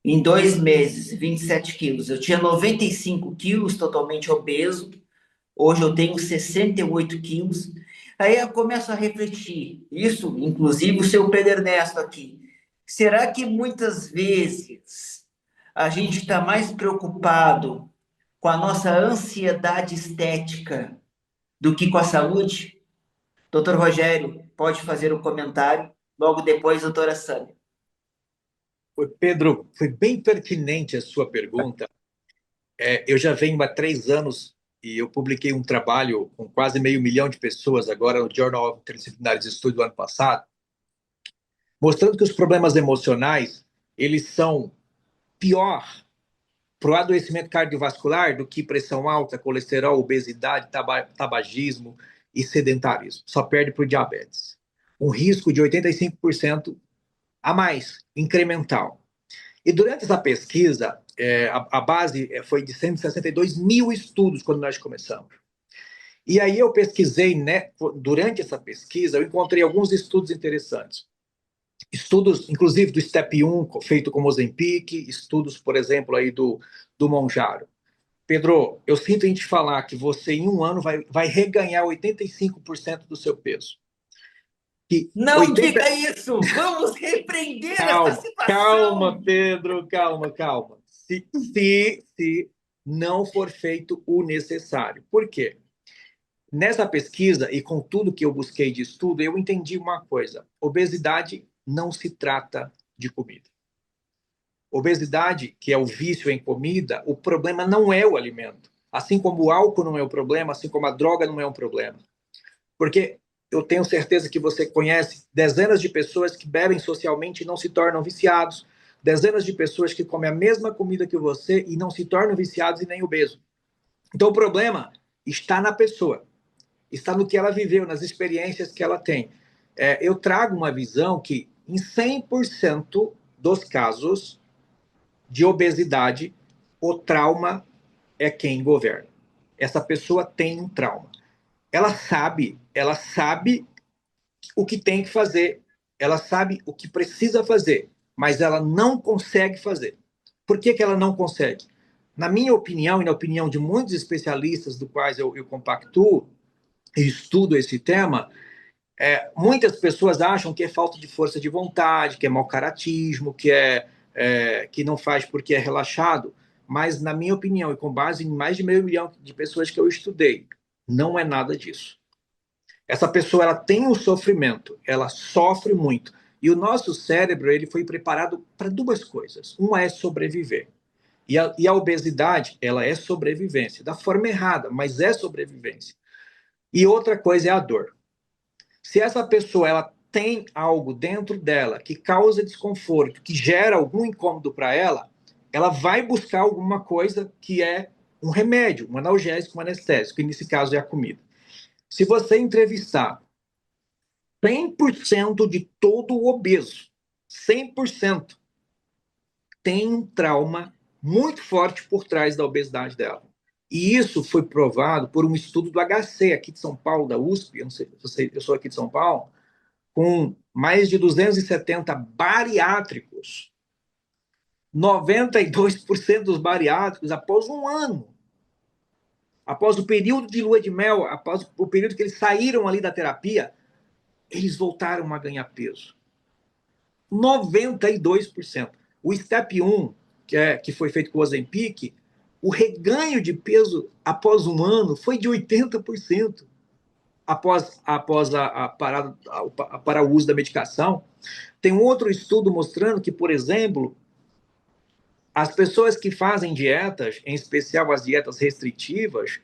Em 2 meses, 27 quilos. Eu tinha 95 quilos, totalmente obeso. Hoje eu tenho 68 quilos. Aí eu começo a refletir. Isso, inclusive, o seu Pedro Ernesto aqui. Será que muitas vezes a gente está mais preocupado com a nossa ansiedade estética do que com a saúde? Doutor Rogério, pode fazer o comentário. Logo depois, doutora Sânia. Pedro, foi bem pertinente a sua pergunta. Eu já venho há 3 anos e eu publiquei um trabalho com quase 500.000 de pessoas agora no Journal of Interdisciplinaries Study do ano passado, mostrando que os problemas emocionais eles são pior para o adoecimento cardiovascular do que pressão alta, colesterol, obesidade, tabagismo e sedentarismo. Só perde para o diabetes. Um risco de 85% a mais, incremental. E durante essa pesquisa, a base foi de 162 mil estudos quando nós começamos. E aí eu pesquisei, né, durante essa pesquisa, eu encontrei alguns estudos interessantes. Estudos, inclusive, do STEP 1, feito com Ozempic, estudos, por exemplo, aí do Monjaro. Pedro, eu sinto em te falar que você, em um ano, vai reganhar 85% do seu peso. Que Não 80... diga isso! Vamos repreender essa Calma, situação! Pedro, calma. Se não for feito o necessário. Por quê? Nessa pesquisa e com tudo que eu busquei de estudo, eu entendi uma coisa: obesidade não se trata de comida. Obesidade, que é o vício em comida, o problema não é o alimento. Assim como o álcool não é o problema, assim como a droga não é um problema. Porque eu tenho certeza que você conhece dezenas de pessoas que bebem socialmente e não se tornam viciados, dezenas de pessoas que comem a mesma comida que você e não se tornam viciados e nem obesos. Então o problema está na pessoa, está no que ela viveu, nas experiências que ela tem. Eu trago uma visão que em 100% dos casos de obesidade, o trauma é quem governa. Essa pessoa tem um trauma. Ela sabe o que tem que fazer, ela sabe o que precisa fazer, mas ela não consegue fazer. Por que ela não consegue? Na minha opinião, e na opinião de muitos especialistas do quais eu compactuo e estudo esse tema, muitas pessoas acham que é falta de força de vontade, que é mau caratismo, que não faz porque é relaxado, mas na minha opinião, e com base em mais de 500.000 de pessoas que eu estudei, não é nada disso. Essa pessoa ela tem um sofrimento, ela sofre muito. E o nosso cérebro ele foi preparado para duas coisas. Uma é sobreviver. E a obesidade, ela é sobrevivência, da forma errada, mas é sobrevivência. E outra coisa é a dor. Se essa pessoa ela tem algo dentro dela que causa desconforto, que gera algum incômodo para ela, ela vai buscar alguma coisa que é um remédio, um analgésico, um anestésico, que nesse caso é a comida. Se você entrevistar 100% de todo o obeso, 100%, tem um trauma muito forte por trás da obesidade dela. E isso foi provado por um estudo do HC, aqui de São Paulo, da USP, eu não sei, eu sou aqui de São Paulo, com mais de 270 bariátricos. 92% dos bariátricos, após um ano, após o período de lua de mel, após o período que eles saíram ali da terapia, eles voltaram a ganhar peso. 92%. O Step 1, que foi feito com o Ozempic, o reganho de peso após um ano foi de 80%. Após a parada para o uso da medicação. Tem um outro estudo mostrando que, por exemplo, as pessoas que fazem dietas, em especial as dietas restritivas,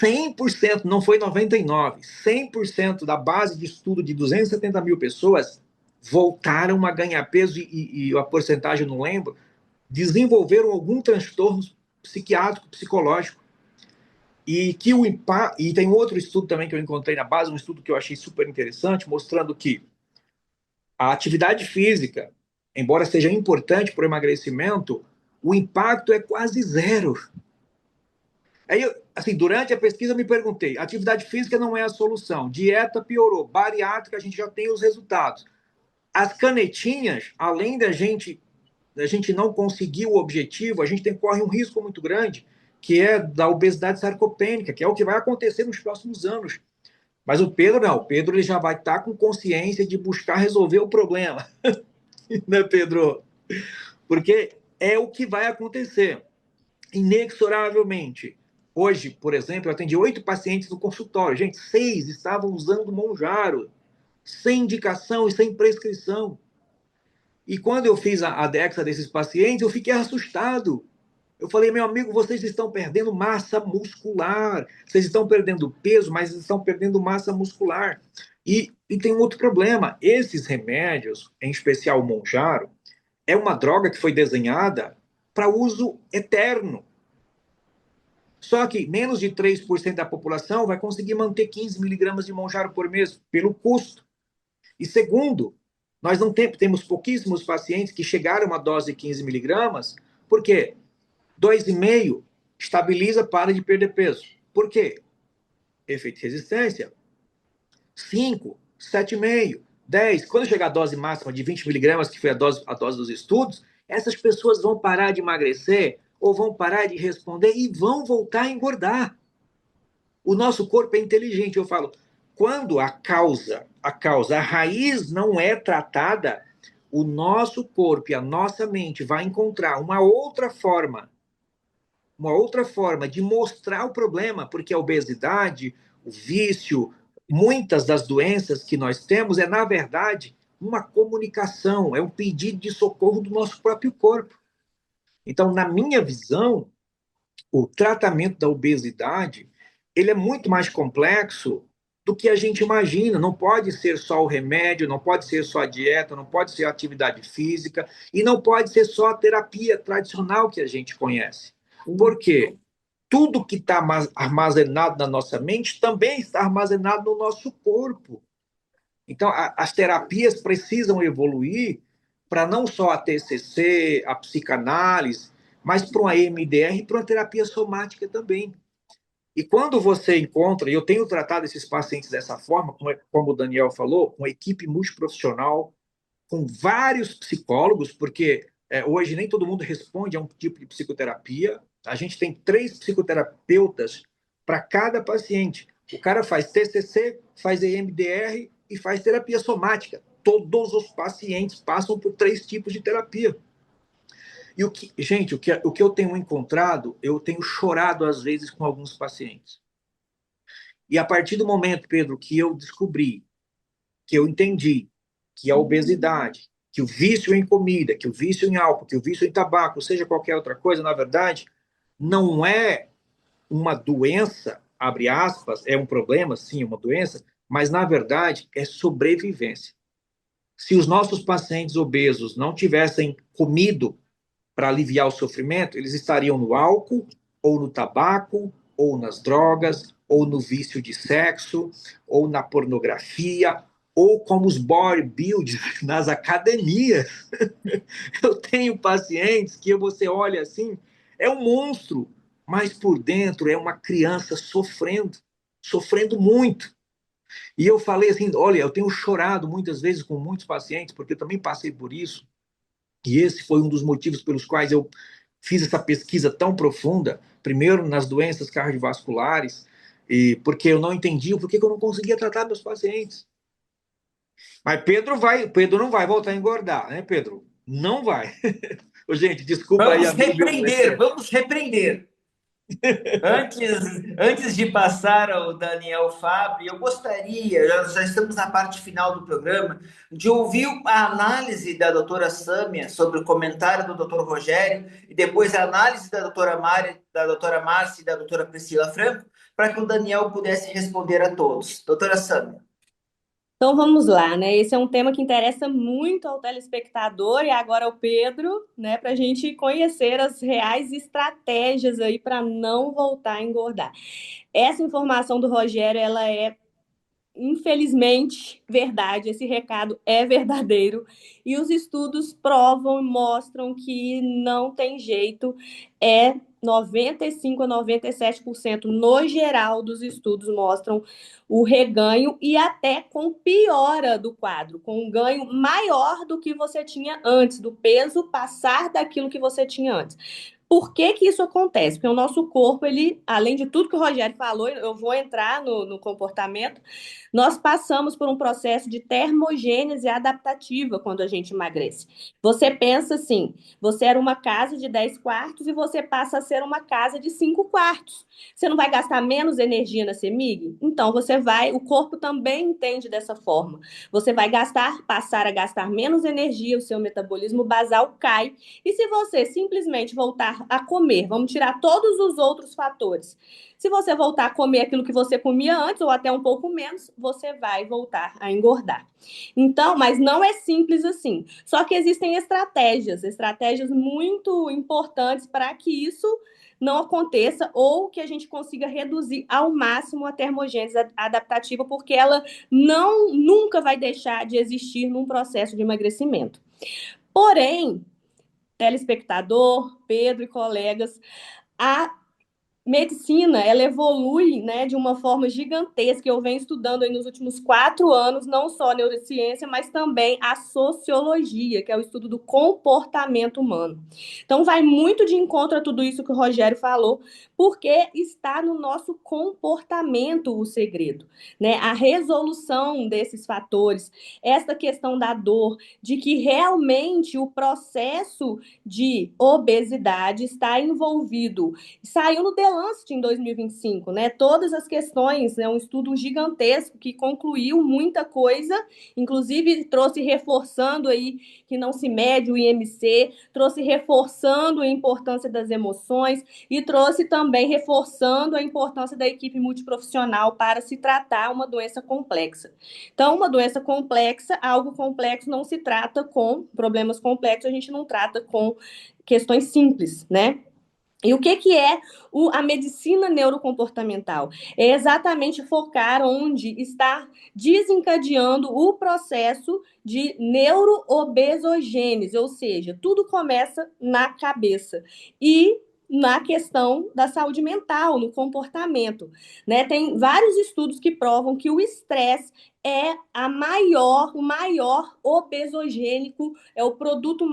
100%, não foi 99%, 100% da base de estudo de 270 mil pessoas voltaram a ganhar peso e a porcentagem eu não lembro, desenvolveram algum transtorno psiquiátrico, psicológico. E tem outro estudo também que eu encontrei na base, um estudo que eu achei super interessante, mostrando que a atividade física, embora seja importante para o emagrecimento, o impacto é quase zero. Aí, assim, durante a pesquisa eu me perguntei, atividade física não é a solução, dieta piorou, bariátrica a gente já tem os resultados. As canetinhas, além da gente não conseguir o objetivo, a gente corre um risco muito grande, que é da obesidade sarcopênica, que é o que vai acontecer nos próximos anos. Mas o Pedro não, o Pedro ele já vai estar com consciência de buscar resolver o problema. Né, Pedro? Porque é o que vai acontecer, inexoravelmente. Hoje, por exemplo, eu atendi 8 pacientes no consultório. Gente, 6 estavam usando Mounjaro, sem indicação e sem prescrição. E quando eu fiz a Dexa desses pacientes, eu fiquei assustado. Eu falei, meu amigo, vocês estão perdendo massa muscular. Vocês estão perdendo peso, mas estão perdendo massa muscular. E tem um outro problema. Esses remédios, em especial o Mounjaro, é uma droga que foi desenhada para uso eterno. Só que menos de 3% da população vai conseguir manter 15 miligramas de Mounjaro por mês, pelo custo. E segundo, nós não temos pouquíssimos pacientes que chegaram a dose de 15 miligramas, por quê? 2,5 estabiliza, para de perder peso. Por quê? Efeito de resistência. 5, 7,5, 10. Quando chegar a dose máxima de 20 miligramas, que foi a dose dos estudos, essas pessoas vão parar de emagrecer ou vão parar de responder e vão voltar a engordar. O nosso corpo é inteligente. Eu falo, quando a raiz não é tratada, o nosso corpo e a nossa mente vai encontrar uma outra forma de mostrar o problema, porque a obesidade, o vício, muitas das doenças que nós temos na verdade, uma comunicação, é um pedido de socorro do nosso próprio corpo. Então, na minha visão, o tratamento da obesidade, ele é muito mais complexo do que a gente imagina. Não pode ser só o remédio, não pode ser só a dieta, não pode ser a atividade física e não pode ser só a terapia tradicional que a gente conhece. Por quê? Tudo que está armazenado na nossa mente também está armazenado no nosso corpo. Então, as terapias precisam evoluir para não só a TCC, a psicanálise, mas para uma EMDR e para uma terapia somática também. E quando você encontra, e eu tenho tratado esses pacientes dessa forma, como o Daniel falou, uma equipe multiprofissional, com vários psicólogos, porque hoje nem todo mundo responde a um tipo de psicoterapia. A gente tem 3 psicoterapeutas para cada paciente. O cara faz TCC, faz EMDR e faz terapia somática. Todos os pacientes passam por 3 tipos de terapia. E o que eu tenho encontrado, eu tenho chorado às vezes com alguns pacientes. E a partir do momento, Pedro, que eu descobri, que eu entendi que a obesidade, que o vício em comida, que o vício em álcool, que o vício em tabaco, seja qualquer outra coisa, na verdade, não é uma doença, abre aspas, é um problema, sim, uma doença, mas, na verdade, é sobrevivência. Se os nossos pacientes obesos não tivessem comido para aliviar o sofrimento, eles estariam no álcool ou no tabaco, ou nas drogas, ou no vício de sexo, ou na pornografia, ou como os bodybuilders nas academias. Eu tenho pacientes que você olha assim, é um monstro, mas por dentro é uma criança sofrendo, sofrendo muito. E eu falei assim, olha, eu tenho chorado muitas vezes com muitos pacientes, porque eu também passei por isso, e esse foi um dos motivos pelos quais eu fiz essa pesquisa tão profunda, primeiro nas doenças cardiovasculares, e porque eu não entendi o porquê que eu não conseguia tratar meus pacientes. Mas Pedro não vai voltar a engordar, né, Pedro? Não vai. Ô, gente, desculpa aí a minha violência. Vamos repreender. Antes de passar ao Daniel Fabre, eu gostaria, já estamos na parte final do programa, de ouvir a análise da doutora Sâmia sobre o comentário do doutor Rogério e depois a análise da doutora Mari, da doutora Márcia e da doutora Priscila Franco, para que o Daniel pudesse responder a todos. Doutora Sâmia. Então vamos lá, né? Esse é um tema que interessa muito ao telespectador e agora ao Pedro, né? Para a gente conhecer as reais estratégias aí para não voltar a engordar. Essa informação do Rogério, ela é infelizmente verdade, esse recado é verdadeiro e os estudos provam e mostram que não tem jeito, é 95 a 97% no geral dos estudos mostram o reganho e até com piora do quadro, com um ganho maior do que você tinha antes, do peso passar daquilo que você tinha antes. Por que que isso acontece? Porque o nosso corpo, ele, além de tudo que o Rogério falou, eu vou entrar no comportamento, nós passamos por um processo de termogênese adaptativa quando a gente emagrece. Você pensa assim, você era uma casa de 10 quartos e você passa a ser uma casa de 5 quartos. Você não vai gastar menos energia na CEMIG? Então você vai, o corpo também entende dessa forma. Você vai passar a gastar menos energia, o seu metabolismo basal cai. E se você simplesmente voltar a comer, vamos tirar todos os outros fatores. Se você voltar a comer aquilo que você comia antes, ou até um pouco menos, você vai voltar a engordar. Então, mas não é simples assim. Só que existem estratégias muito importantes para que isso não aconteça ou que a gente consiga reduzir ao máximo a termogênese adaptativa, porque ela nunca vai deixar de existir num processo de emagrecimento. Porém, telespectador, Pedro e colegas, a medicina, ela evolui, né, de uma forma gigantesca. Eu venho estudando aí nos últimos 4 anos, não só a neurociência, mas também a sociologia, que é o estudo do comportamento humano. Então, vai muito de encontro a tudo isso que o Rogério falou, porque está no nosso comportamento o segredo, né? A resolução desses fatores, essa questão da dor, de que realmente o processo de obesidade está envolvido. Saiu no The Lancet em 2025, né? Todas as questões, né? Um estudo gigantesco que concluiu muita coisa, inclusive trouxe reforçando aí que não se mede o IMC, trouxe reforçando a importância das emoções e trouxe também reforçando a importância da equipe multiprofissional para se tratar uma doença complexa. Então, uma doença complexa, algo complexo não se trata com problemas complexos, a gente não trata com questões simples, né? E o que é a medicina neurocomportamental? É exatamente focar onde está desencadeando o processo de neuroobesogênese, ou seja, tudo começa na cabeça. E na questão da saúde mental, no comportamento, né? Tem vários estudos que provam que o estresse é o maior obesogênico, é o produto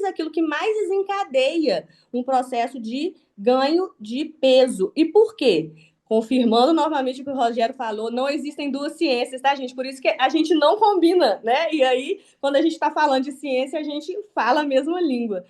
aquilo que mais desencadeia um processo de ganho de peso. E por quê? Confirmando novamente o que o Rogério falou, não existem duas ciências, tá, gente? Por isso que a gente não combina, né? E aí, quando a gente está falando de ciência, a gente fala a mesma língua.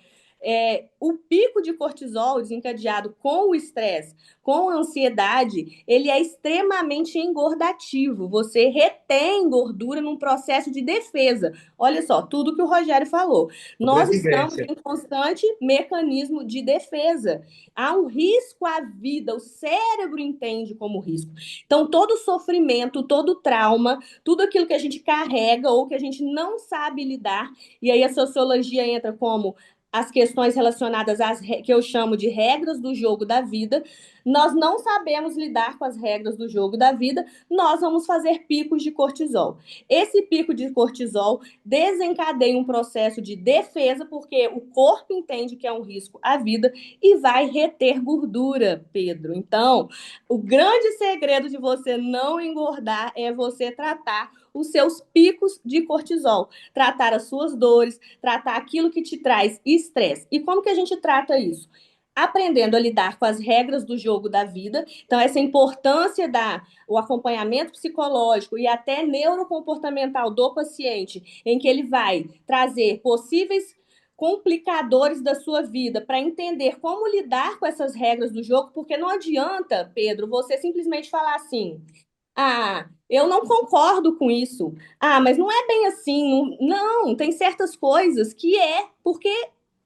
O pico de cortisol desencadeado com o estresse, com a ansiedade, ele é extremamente engordativo. Você retém gordura num processo de defesa. Olha só, tudo que o Rogério falou. Nós estamos em constante mecanismo de defesa. Há um risco à vida, o cérebro entende como risco. Então, todo sofrimento, todo trauma, tudo aquilo que a gente carrega ou que a gente não sabe lidar, e aí a sociologia entra como as questões relacionadas que eu chamo de regras do jogo da vida, nós não sabemos lidar com as regras do jogo da vida, nós vamos fazer picos de cortisol. Esse pico de cortisol desencadeia um processo de defesa, porque o corpo entende que é um risco à vida e vai reter gordura, Pedro. Então, o grande segredo de você não engordar é você tratar os seus picos de cortisol, tratar as suas dores, tratar aquilo que te traz estresse. E como que a gente trata isso? Aprendendo a lidar com as regras do jogo da vida. Então, essa importância o acompanhamento psicológico e até neurocomportamental do paciente, em que ele vai trazer possíveis complicadores da sua vida para entender como lidar com essas regras do jogo, porque não adianta, Pedro, você simplesmente falar assim: ah, eu não concordo com isso. Ah, mas não é bem assim. Não, tem certas coisas que porque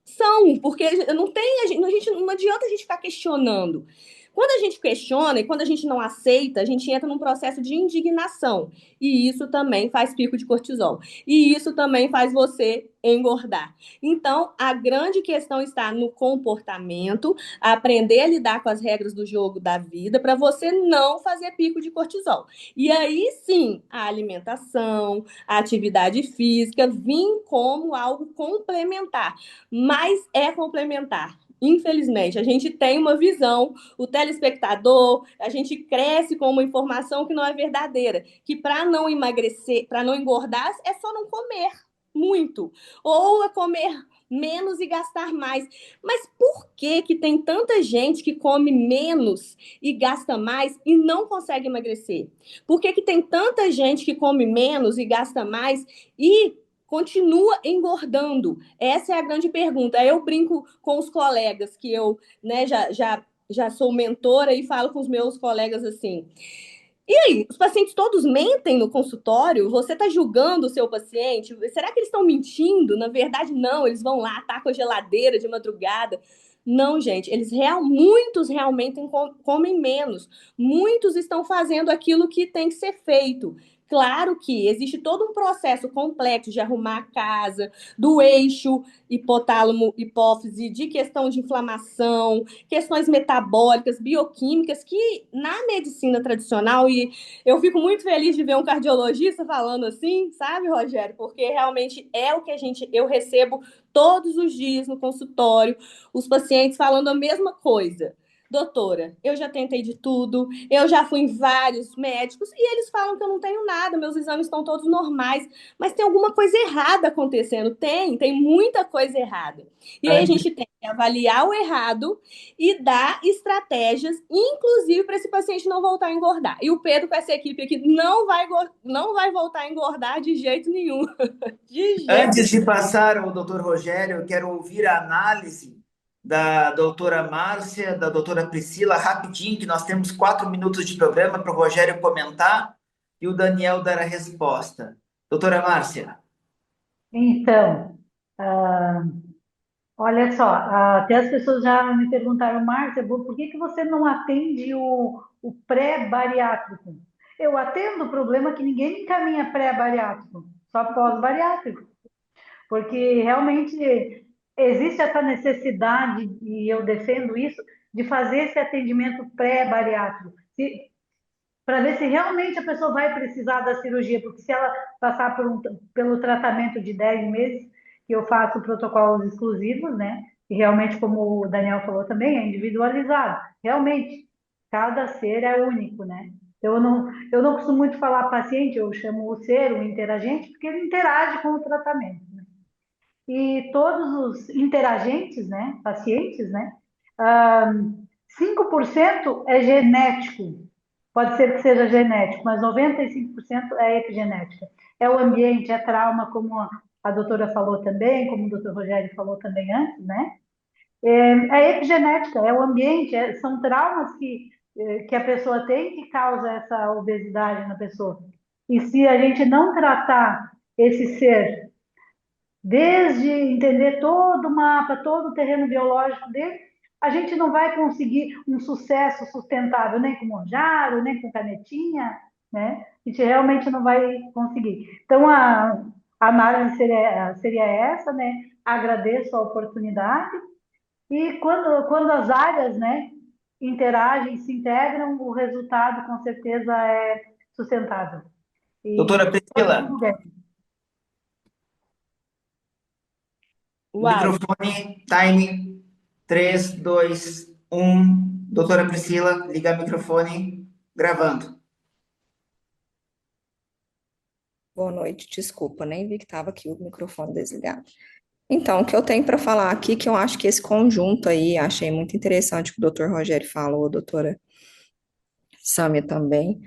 são, porque não tem, não adianta a gente ficar questionando. Quando a gente questiona e quando a gente não aceita, a gente entra num processo de indignação. E isso também faz pico de cortisol. E isso também faz você engordar. Então, a grande questão está no comportamento, aprender a lidar com as regras do jogo da vida para você não fazer pico de cortisol. E aí sim, a alimentação, a atividade física vêm como algo complementar, mas é complementar. Infelizmente, a gente tem uma visão, o telespectador, a gente cresce com uma informação que não é verdadeira, que para não emagrecer, para não engordar, é só não comer muito, ou é comer menos e gastar mais. Mas por que que tem tanta gente que come menos e gasta mais e não consegue emagrecer? Por que que tem tanta gente que come menos e gasta mais e continua engordando? Essa é a grande pergunta. Eu brinco com os colegas que eu, né, já sou mentora e falo com os meus colegas assim: e aí, os pacientes todos mentem no consultório? Você está julgando o seu paciente? Será que eles estão mentindo? Na verdade, não, eles vão lá, tacam a geladeira de madrugada. Não, gente, muitos realmente comem menos. Muitos estão fazendo aquilo que tem que ser feito. Claro que existe todo um processo complexo de arrumar a casa, do eixo hipotálamo, hipófise, de questão de inflamação, questões metabólicas, bioquímicas, que na medicina tradicional, e eu fico muito feliz de ver um cardiologista falando assim, sabe, Rogério? Porque realmente é o que eu recebo todos os dias no consultório, os pacientes falando a mesma coisa. Doutora, eu já tentei de tudo, eu já fui em vários médicos e eles falam que eu não tenho nada, meus exames estão todos normais, mas tem alguma coisa errada acontecendo. Tem muita coisa errada. E aí a gente tem que avaliar o errado e dar estratégias, inclusive para esse paciente não voltar a engordar. E o Pedro, com essa equipe aqui, não vai voltar a engordar de jeito nenhum. De jeito Antes de passar ao doutor Rogério, eu quero ouvir a análise da doutora Márcia, da doutora Priscila, rapidinho, que nós temos 4 minutos de programa para o Rogério comentar e o Daniel dar a resposta. Doutora Márcia. Então, olha só, até as pessoas já me perguntaram: Márcia, por que que você não atende o pré-bariátrico? Eu atendo, o problema é que ninguém me encaminha pré-bariátrico, só pós-bariátrico, porque realmente existe essa necessidade, e eu defendo isso, de fazer esse atendimento pré-bariátrico, para ver se realmente a pessoa vai precisar da cirurgia, porque se ela passar pelo tratamento de 10 meses, que eu faço protocolos exclusivos, né? E realmente, como o Daniel falou também, é individualizado. Realmente, cada ser é único, né? Eu não costumo muito falar paciente, eu chamo o ser, o interagente, porque ele interage com o tratamento, né? E todos os interagentes, né, pacientes, né, 5% é genético, pode ser que seja genético, mas 95% é epigenética. É o ambiente, é trauma, como a doutora falou também, como o doutor Rogério falou também antes, né? É epigenética, é o ambiente, são traumas que a pessoa tem que causa essa obesidade na pessoa. E se a gente não tratar esse ser, desde entender todo o mapa, todo o terreno biológico dele, a gente não vai conseguir um sucesso sustentável, nem com Monjaro, nem com canetinha, né? A gente realmente não vai conseguir. Então, a análise seria essa, né? agradeço a oportunidade e quando as áreas, né, interagem, se integram, o resultado com certeza é sustentável. Doutora E foi Priscila, tudo bem. Uai, microfone, time, 3, 2, 1. Doutora Priscila, liga o microfone, gravando. Boa noite, desculpa, nem vi que estava aqui o microfone desligado. Então, o que eu tenho para falar aqui, que eu acho que esse conjunto aí, achei muito interessante o que o doutor Rogério falou, a doutora Sâmia também,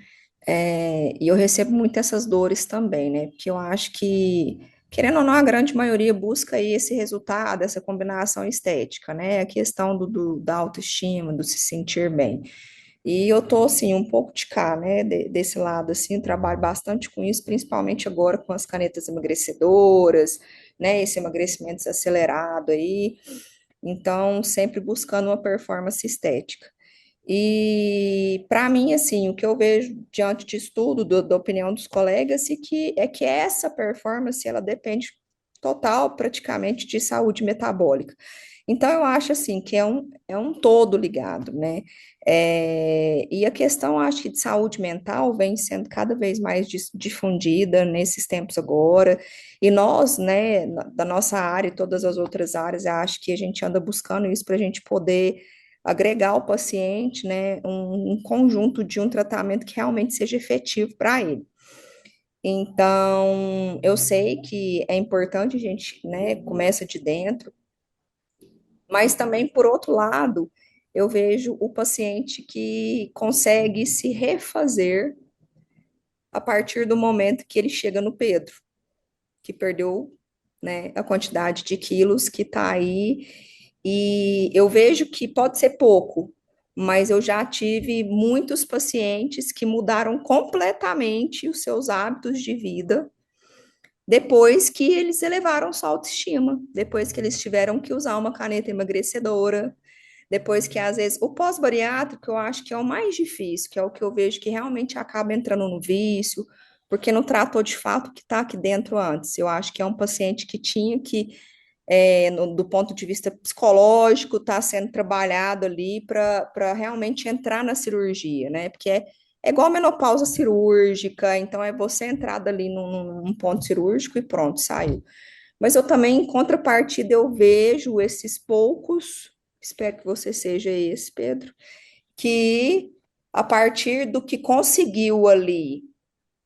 e eu recebo muito essas dores também, né? Porque eu acho que, querendo ou não, a grande maioria busca aí esse resultado, essa combinação estética, né? A questão da autoestima, do se sentir bem. E eu tô, assim, um pouco de cá, né, desse lado, assim, eu trabalho bastante com isso, principalmente agora com as canetas emagrecedoras, né, esse emagrecimento acelerado aí, então, sempre buscando uma performance estética. E, para mim, assim, o que eu vejo diante disso tudo, da opinião dos colegas, é que essa performance, ela depende total, praticamente, de saúde metabólica. Então, eu acho assim que é um todo ligado, né? E a questão, acho que de saúde mental vem sendo cada vez mais difundida nesses tempos agora, e nós, né, da nossa área e todas as outras áreas, eu acho que a gente anda buscando isso para a gente poder agregar ao paciente, né, um conjunto de um tratamento que realmente seja efetivo para ele. Então, eu sei que é importante a gente, né, começa de dentro, mas também, por outro lado, eu vejo o paciente que consegue se refazer a partir do momento que ele chega no Pedro, que perdeu, né, a quantidade de quilos que está aí. E eu vejo que pode ser pouco, mas eu já tive muitos pacientes que mudaram completamente os seus hábitos de vida depois que eles elevaram sua autoestima, depois que eles tiveram que usar uma caneta emagrecedora, depois que, às vezes, o pós-bariátrico eu acho que é o mais difícil, que é o que eu vejo que realmente acaba entrando no vício, porque não tratou de fato o que está aqui dentro antes. Eu acho que é um paciente que tinha que, do ponto de vista psicológico, está sendo trabalhado ali para realmente entrar na cirurgia, né? Porque é igual a menopausa cirúrgica, então é você entrar ali num ponto cirúrgico e pronto, saiu. Mas eu também, em contrapartida, eu vejo esses poucos, espero que você seja esse, Pedro, que a partir do que conseguiu ali,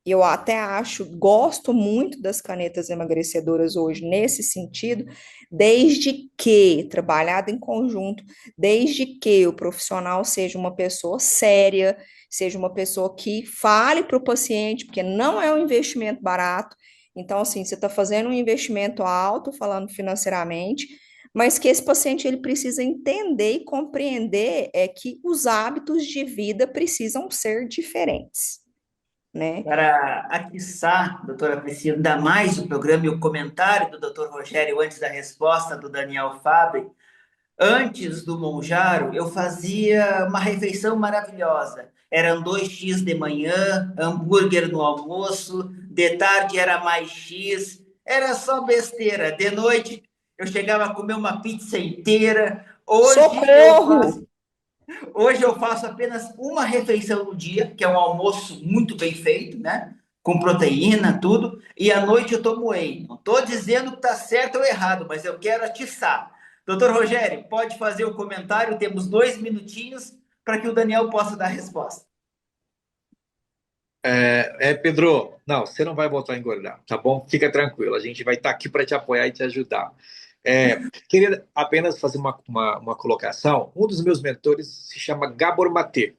eu até acho, gosto muito das canetas emagrecedoras hoje nesse sentido, desde que, trabalhado em conjunto, desde que o profissional seja uma pessoa séria, seja uma pessoa que fale para o paciente, porque não é um investimento barato. Então, assim, você está fazendo um investimento alto, falando financeiramente, mas que esse paciente ele precisa entender e compreender que os hábitos de vida precisam ser diferentes, né? Para atiçar, doutora Priscila, ainda mais o programa e o comentário do doutor Rogério antes da resposta do Daniel Fabre, antes do Monjaro, eu fazia uma refeição maravilhosa. Eram 2 x de manhã, hambúrguer no almoço, de tarde era mais X, era só besteira. De noite eu chegava a comer uma pizza inteira. Socorro! Hoje eu faço apenas uma refeição no dia, que é um almoço muito bem feito, né? Com proteína, tudo. E à noite eu tomo whey. Não estou dizendo que está certo ou errado, mas eu quero atiçar. Doutor Rogério, pode fazer o comentário. Temos 2 minutinhos para que o Daniel possa dar a resposta. Pedro, não, você não vai voltar a engordar, tá bom? Fica tranquilo, a gente vai estar aqui para te apoiar e te ajudar. Queria apenas fazer uma colocação. Um dos meus mentores se chama Gabor Maté.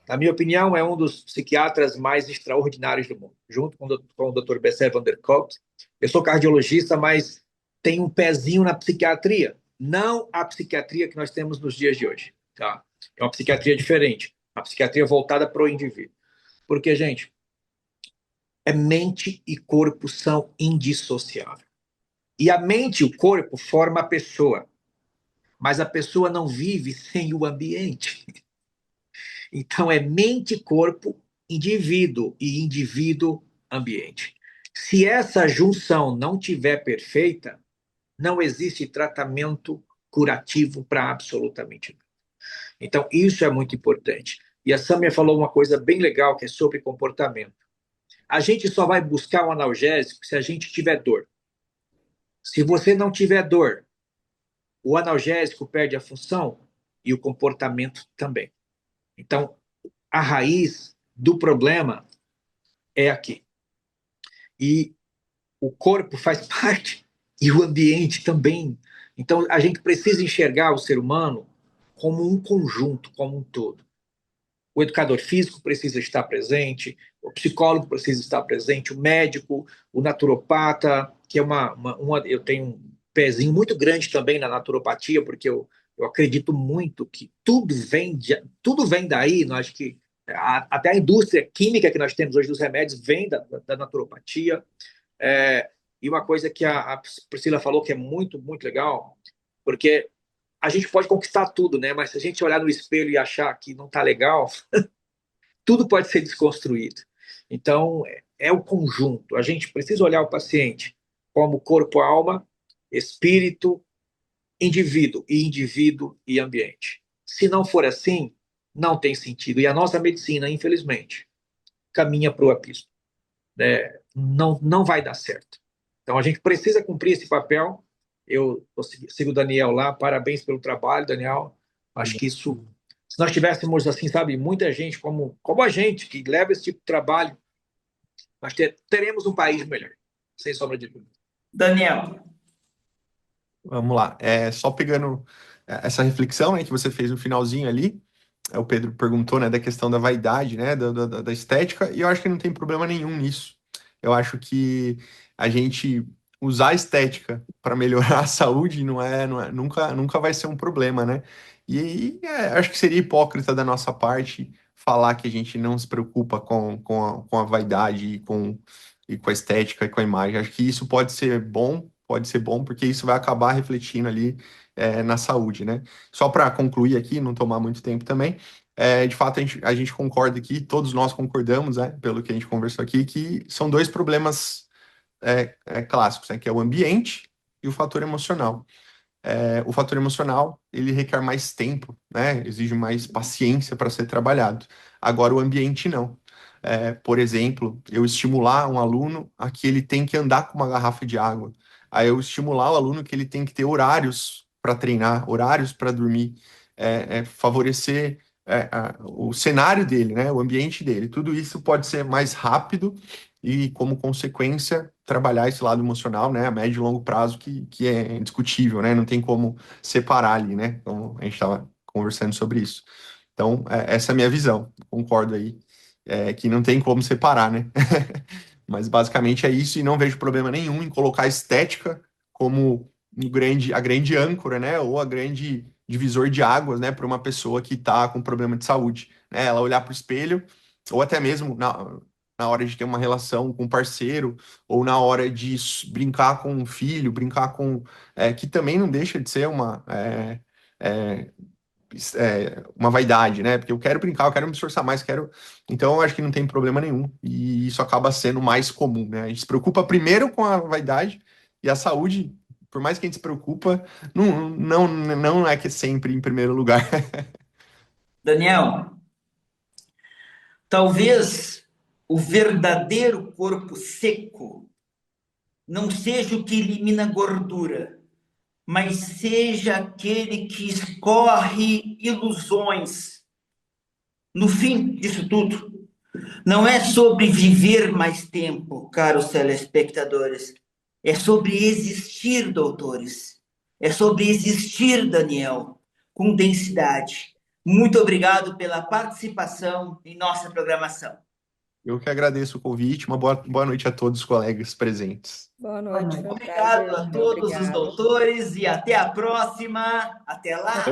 Na minha opinião, é um dos psiquiatras mais extraordinários do mundo, junto com o Dr. Bessel van der Kolk. Eu sou cardiologista, mas tenho um pezinho na psiquiatria, não a psiquiatria que nós temos nos dias de hoje, tá? É uma psiquiatria diferente, uma psiquiatria voltada para o indivíduo. Porque, gente, mente e corpo são indissociáveis. E a mente e o corpo formam a pessoa, mas a pessoa não vive sem o ambiente. Então é mente, corpo, indivíduo e indivíduo, ambiente. Se essa junção não tiver perfeita, Não existe tratamento curativo para absolutamente nada. Então, isso é muito importante. E a Samia falou uma coisa bem legal, que é sobre comportamento. A gente só vai buscar um analgésico se a gente tiver dor. Se você não tiver dor, o analgésico perde a função e o comportamento também. Então, a raiz do problema é aqui. E o corpo faz parte e o ambiente também. Então, a gente precisa enxergar o ser humano como um conjunto, como um todo. O educador físico precisa estar presente, o psicólogo precisa estar presente, o médico, o naturopata, que é eu tenho um pezinho muito grande também na naturopatia, porque eu acredito muito que tudo vem daí. Nós que até a indústria química que nós temos hoje dos remédios vem da naturopatia. E uma coisa que a Priscila falou que é muito, muito legal, porque a gente pode conquistar tudo, né? Mas se a gente olhar no espelho e achar que não está legal, tudo pode ser desconstruído. Então, é o conjunto. A gente precisa olhar o paciente como corpo, alma, espírito, indivíduo e ambiente. Se não for assim, não tem sentido. E a nossa medicina, infelizmente, caminha para o abismo. Né? Não vai dar certo. Então, a gente precisa cumprir esse papel. Eu sigo o Daniel lá, parabéns pelo trabalho, Daniel. Acho que isso, se nós tivéssemos, assim, sabe, muita gente como a gente, que leva esse tipo de trabalho, nós teremos um país melhor, sem sombra de dúvida. Daniel. Vamos lá. Só pegando essa reflexão, né, que você fez no finalzinho ali, o Pedro perguntou, né, da questão da vaidade, né, da estética, e eu acho que não tem problema nenhum nisso. Eu acho que a gente usar a estética para melhorar a saúde nunca vai ser um problema, né? Acho que seria hipócrita da nossa parte falar que a gente não se preocupa com a vaidade e com a estética e com a imagem. Acho que isso pode ser bom, porque isso vai acabar refletindo ali na saúde, né? Só para concluir aqui, não tomar muito tempo também, de fato a gente concorda aqui, todos nós concordamos, né, pelo que a gente conversou aqui, que são dois problemas clássicos, né, que é o ambiente e o fator emocional. O fator emocional, ele requer mais tempo, né, exige mais paciência para ser trabalhado. Agora, o ambiente não. Por exemplo, eu estimular um aluno a que ele tem que andar com uma garrafa de água. Aí eu estimular o aluno que ele tem que ter horários para treinar, horários para dormir, favorecer o cenário dele, né, o ambiente dele. Tudo isso pode ser mais rápido e, como consequência, trabalhar esse lado emocional, né, a médio e longo prazo, que é indiscutível, né, não tem como separar ali, né, como a gente estava conversando sobre isso. Então, essa é a minha visão, concordo aí, que não tem como separar, né, mas basicamente é isso, e não vejo problema nenhum em colocar a estética como a grande âncora, né, ou a grande divisor de águas, né, para uma pessoa que está com problema de saúde, né, ela olhar para o espelho, ou até mesmo na hora de ter uma relação com um parceiro, ou na hora de brincar com um filho, brincar com... que também não deixa de ser uma vaidade, né? Porque eu quero brincar, eu quero me esforçar mais, quero... Então, eu acho que não tem problema nenhum. E isso acaba sendo mais comum, né? A gente se preocupa primeiro com a vaidade e a saúde, por mais que a gente se preocupa, não é que é sempre em primeiro lugar. Daniel, talvez o verdadeiro corpo seco não seja o que elimina gordura, mas seja aquele que escorre ilusões. No fim disso tudo, não é sobre viver mais tempo, caros telespectadores. É sobre existir, doutores. É sobre existir, Daniel, com densidade. Muito obrigado pela participação em nossa programação. Eu que agradeço o convite. Uma boa noite a todos os colegas presentes. Boa noite, foi um Obrigado prazer. a todos os Obrigada. doutores e até a próxima. Até lá.